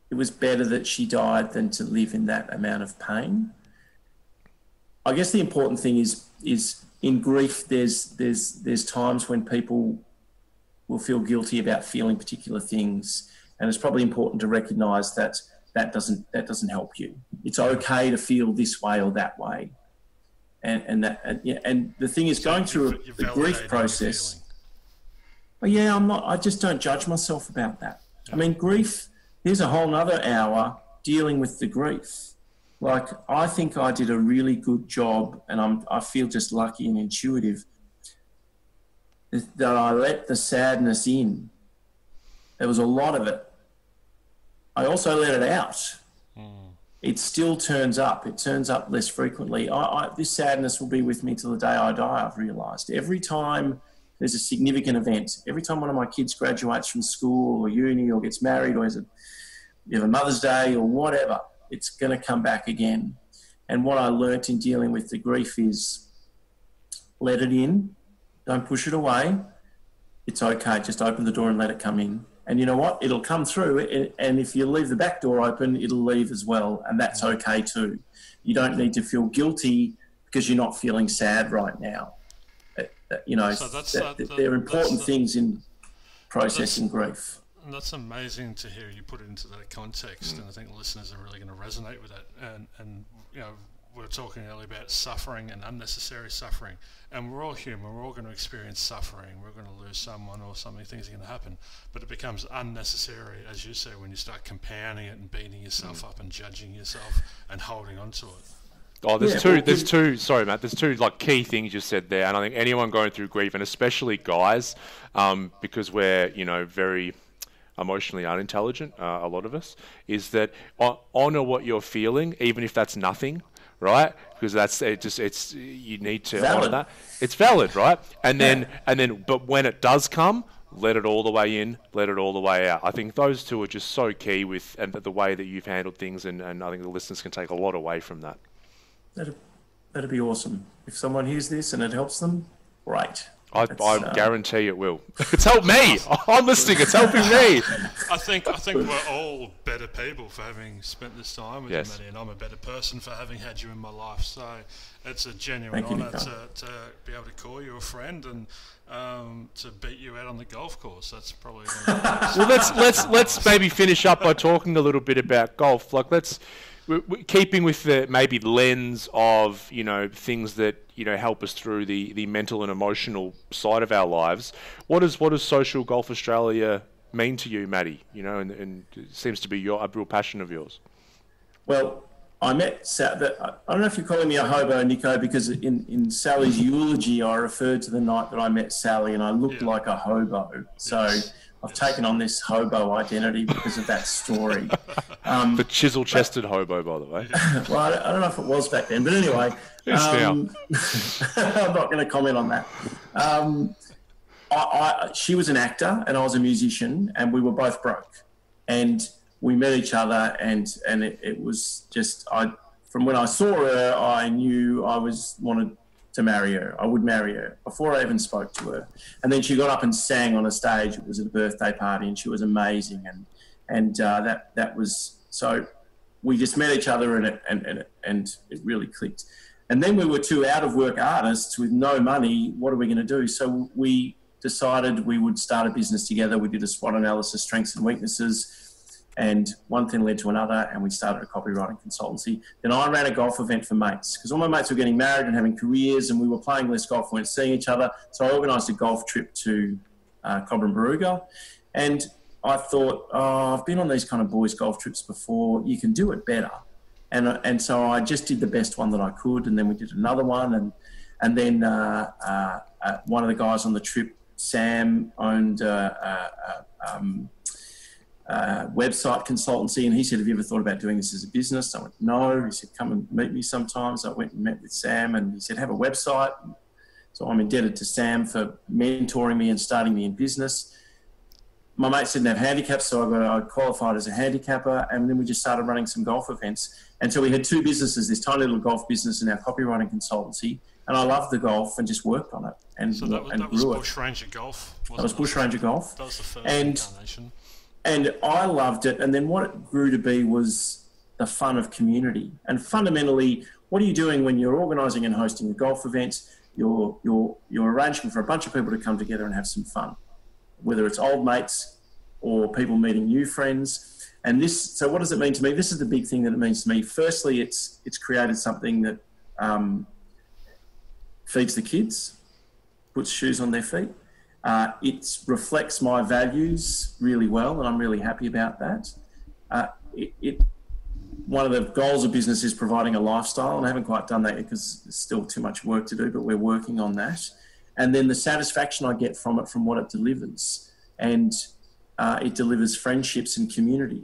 it was better that she died than to live in that amount of pain. I guess the important thing is in grief, there's times when people will feel guilty about feeling particular things, and it's probably important to recognise that doesn't help you. It's okay to feel this way or that way, and the thing is, going through the grief process. Well, yeah, I just don't judge myself about that. I mean, grief. Here's a whole nother hour dealing with the grief. Like, I think I did a really good job, and I feel just lucky and intuitive that I let the sadness in. There was a lot of it. I also let it out. It still turns up. It turns up less frequently. This sadness will be with me till the day I die, I've realised. Every time there's a significant event, every time one of my kids graduates from school or uni or gets married or you have a Mother's Day or whatever, it's going to come back again. And what I learnt in dealing with the grief is let it in. Don't push it away. It's okay. Just open the door and let it come in. And you know what? It'll come through. And if you leave the back door open, it'll leave as well. And that's okay too. You don't need to feel guilty because you're not feeling sad right now. You know, so they're important things in processing grief. And that's amazing to hear you put it into that context, and I think listeners are really going to resonate with that. And you know, we were talking earlier about suffering and unnecessary suffering, and we're all human. We're all going to experience suffering. We're going to lose someone or something. Things are going to happen, but it becomes unnecessary, as you say, when you start compounding it and beating yourself up and judging yourself and holding on to it. Oh, there's two. Sorry, Matt. There's two like key things you said there, and I think anyone going through grief, and especially guys, because we're very emotionally unintelligent, a lot of us, is that honor what you're feeling, even if that's nothing, right? Because you need to honor that. It's valid, right? And then, but when it does come, let it all the way in, let it all the way out. I think those two are just so key with and the way that you've handled things, and I think the listeners can take a lot away from that. That'd be awesome. If someone hears this and it helps them, great. I guarantee it will. It's helped me. I'm listening. It's helping me. I think we're all better people for having spent this time with you, Matty, and I'm a better person for having had you in my life. So it's a genuine honour to be able to call you a friend and to beat you out on the golf course. That's probably well. Let's maybe finish up by talking a little bit about golf. Like we're keeping with the maybe lens of things that help us through the mental and emotional side of our lives. What does Social Golf Australia mean to you, Matty? And it seems to be a real passion of yours. Well, I met I don't know if you're calling me a hobo, Nico, because in Sally's eulogy I referred to the night that I met Sally and I looked like a hobo. So I've taken on this hobo identity because of that story. The chisel-chested hobo, by the way. Well, I don't know if it was back then, but anyway. I'm not going to comment on that. She was an actor and I was a musician, and we were both broke. And we met each other, and it was just from when I saw her, I knew I wanted to marry her. I would marry her before I even spoke to her. And then she got up and sang on a stage. It was at a birthday party, and she was amazing. And that was so. We just met each other, and it really clicked. And then we were two out of work artists with no money. What are we going to do? So we decided we would start a business together. We did a SWOT analysis, strengths and weaknesses. And one thing led to another, and we started a copywriting consultancy. Then I ran a golf event for mates, because all my mates were getting married and having careers, and we were playing less golf, we weren't seeing each other. So I organised a golf trip to Cobram Barooga. And I thought, I've been on these kind of boys' golf trips before. You can do it better. And so I just did the best one that I could, and then we did another one. And then one of the guys on the trip, Sam, owned website consultancy, and he said, have you ever thought about doing this as a business? I went, no. He said, come and meet me sometimes. I went and met with Sam, and he said, have a website. So I'm indebted to Sam for mentoring me and starting me in business. My mates didn't have handicaps, so I qualified as a handicapper, and then we just started running some golf events. And so we had two businesses, this tiny little golf business and our copywriting consultancy, and I loved the golf and just worked on it and so that was Bush Ranger Golf, wasn't it? That was Bush Ranger Golf. That was the first incarnation. And I loved it, and then what it grew to be was the fun of community. And fundamentally, what are you doing when you're organising and hosting a golf event? You're arranging for a bunch of people to come together and have some fun, whether it's old mates or people meeting new friends. And so what does it mean to me? This is the big thing that it means to me. Firstly, it's created something that feeds the kids, puts shoes on their feet. It reflects my values really well, and I'm really happy about that. One of the goals of business is providing a lifestyle, and I haven't quite done that yet because there's still too much work to do, but we're working on that. And then the satisfaction I get from it, from what it delivers. And it delivers friendships and community.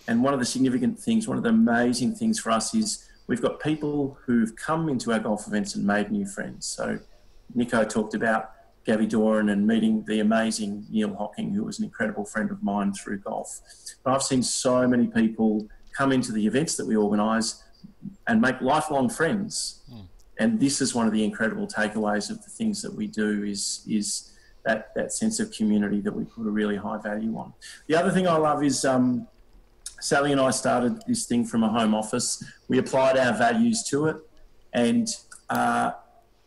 And one of the significant things, one of the amazing things for us is we've got people who've come into our golf events and made new friends. So Nico talked about Gabby Doran and meeting the amazing Neil Hocking, who was an incredible friend of mine through golf. But I've seen so many people come into the events that we organise and make lifelong friends. And this is one of the incredible takeaways of the things that we do is that sense of community that we put a really high value on. The other thing I love is Sally and I started this thing from a home office. We applied our values to it, and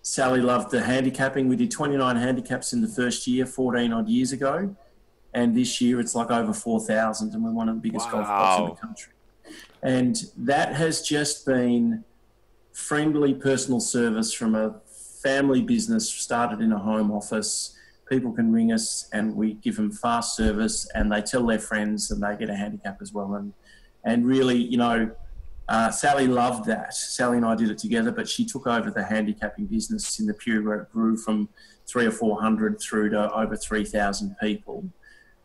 Sally loved the handicapping. We did 29 handicaps in the first year, 14 odd years ago. And this year it's like over 4,000, and we're one of the biggest golf clubs in the country. And that has just been friendly personal service from a family business started in a home office. People can ring us and we give them fast service, and they tell their friends and they get a handicap as well. And really, Sally loved that. Sally and I did it together, but she took over the handicapping business in the period where it grew from 300 or 400 through to over 3,000 people.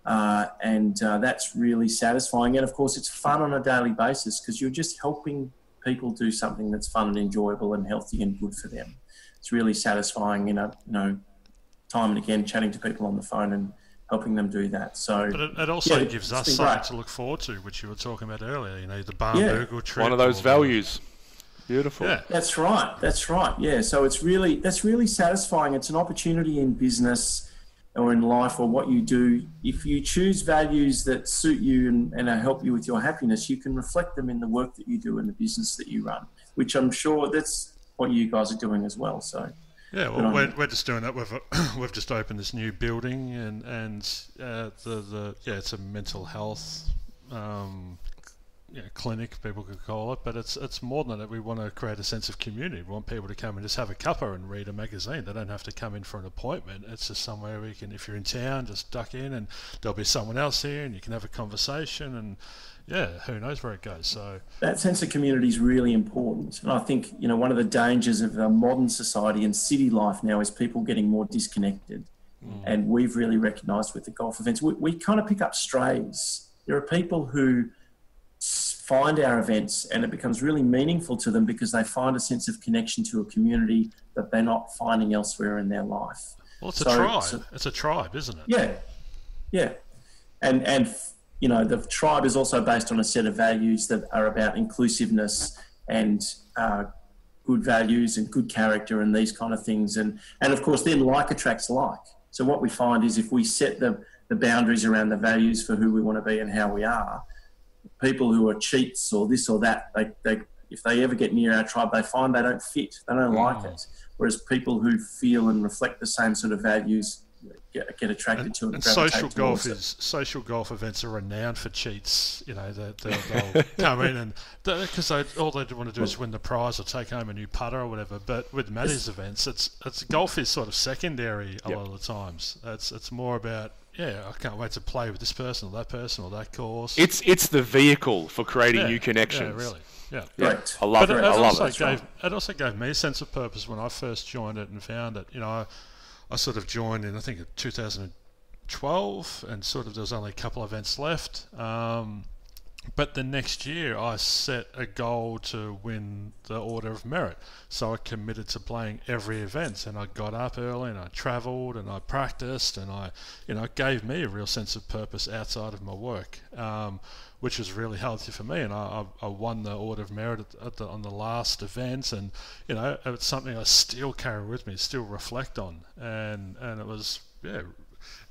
That's really satisfying. And of course, it's fun on a daily basis because you're just helping people do something that's fun and enjoyable and healthy and good for them. It's really satisfying, time and again, chatting to people on the phone and helping them do that. So, but it also gives us something to look forward to, which you were talking about earlier. The Barnbougle trip. One of those values. Beautiful. Yeah. That's right. Yeah. So that's really satisfying. It's an opportunity in business or in life or what you do. If you choose values that suit you and help you with your happiness, you can reflect them in the work that you do and the business that you run, which I'm sure that's what you guys are doing as well. So. Yeah, well, we're just doing that. We've just opened this new building, and it's a mental health clinic, people could call it, but it's more than that. We want to create a sense of community. We want people to come and just have a cuppa and read a magazine. They don't have to come in for an appointment. It's just somewhere we can, if you're in town, just duck in and there'll be someone else here and you can have a conversation, and who knows where it goes. So that sense of community is really important. And I think, one of the dangers of the modern society and city life now is people getting more disconnected. And we've really recognised with the golf events, we kind of pick up strays. There are people who find our events and it becomes really meaningful to them because they find a sense of connection to a community that they're not finding elsewhere in their life. Well, it's a tribe. It's a tribe, isn't it? Yeah. And the tribe is also based on a set of values that are about inclusiveness and good values and good character and these kind of things. And of course, then like attracts like. So what we find is if we set the boundaries around the values for who we want to be and how we are, people who are cheats or this or that, they if they ever get near our tribe, they find they don't fit, they don't like it. Whereas people who feel and reflect the same sort of values get attracted to it. And social golf events are renowned for cheats. They'll come in and because all they want to do is win the prize or take home a new putter or whatever. But with Matty's events, it's golf is sort of secondary a lot of the times. It's more about I can't wait to play with this person or that course. It's the vehicle for creating new connections. Yeah, really. Yeah. Right. I love it. It also gave me a sense of purpose when I first joined it and found it. I sort of joined in, I think, 2000, 12, and sort of there was only a couple of events left. But the next year I set a goal to win the Order of Merit. So I committed to playing every event, and I got up early and I travelled and I practiced, and it gave me a real sense of purpose outside of my work, which was really healthy for me. And I won the Order of Merit on the last event, and it's something I still carry with me, still reflect on, and it was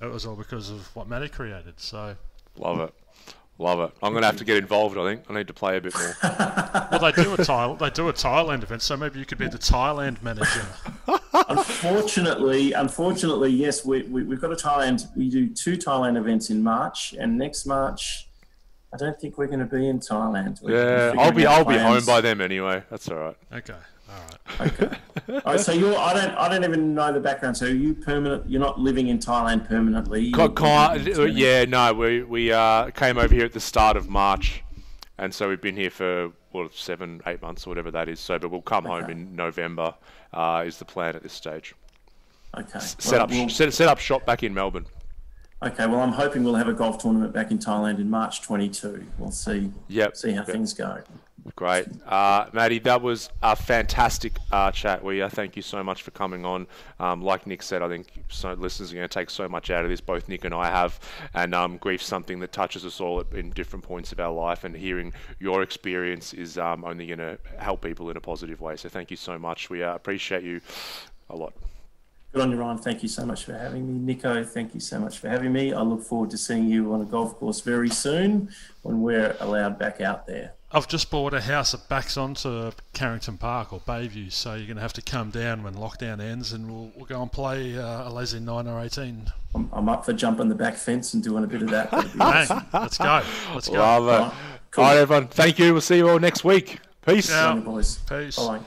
all because of what Matty created. So love it. Love it. I'm going to have to get involved, I think. I need to play a bit more. Well, they do a Thailand event, so maybe you could be the Thailand manager. Unfortunately, yes, we've got a Thailand. We do 2 Thailand events in March, and next March, I don't think we're going to be in Thailand. I'll be home by then anyway. That's all right. Okay. All right. Okay. All right. So I don't even know the background. So are you permanent? You're not living in Thailand permanently. Yeah, no. We came over here at the start of March, and so we've been here for 7-8 months or whatever that is. So, but we'll come home in November. Is the plan at this stage? Okay. Set up shop back in Melbourne. Okay. Well, I'm hoping we'll have a golf tournament back in Thailand in March 22. We'll see. Yep. See how things go. Great. Matty, that was a fantastic chat. Thank you so much for coming on. Like Nick said, I think listeners are going to take so much out of this. Both Nick and I have. And grief's something that touches us all in different points of our life. And hearing your experience is only going to help people in a positive way. So thank you so much. We appreciate you a lot. Good on you, Ryan. Thank you so much for having me. Nico, thank you so much for having me. I look forward to seeing you on a golf course very soon when we're allowed back out there. I've just bought a house that backs onto Carrington Park or Bayview, so you're going to have to come down when lockdown ends, and we'll go and play a lazy 9 or 18. I'm up for jumping the back fence and doing a bit of that. Bang, let's go. Love it. Cool. All right, everyone. Thank you. We'll see you all next week. Peace. Yeah. Boys. Peace. Bye.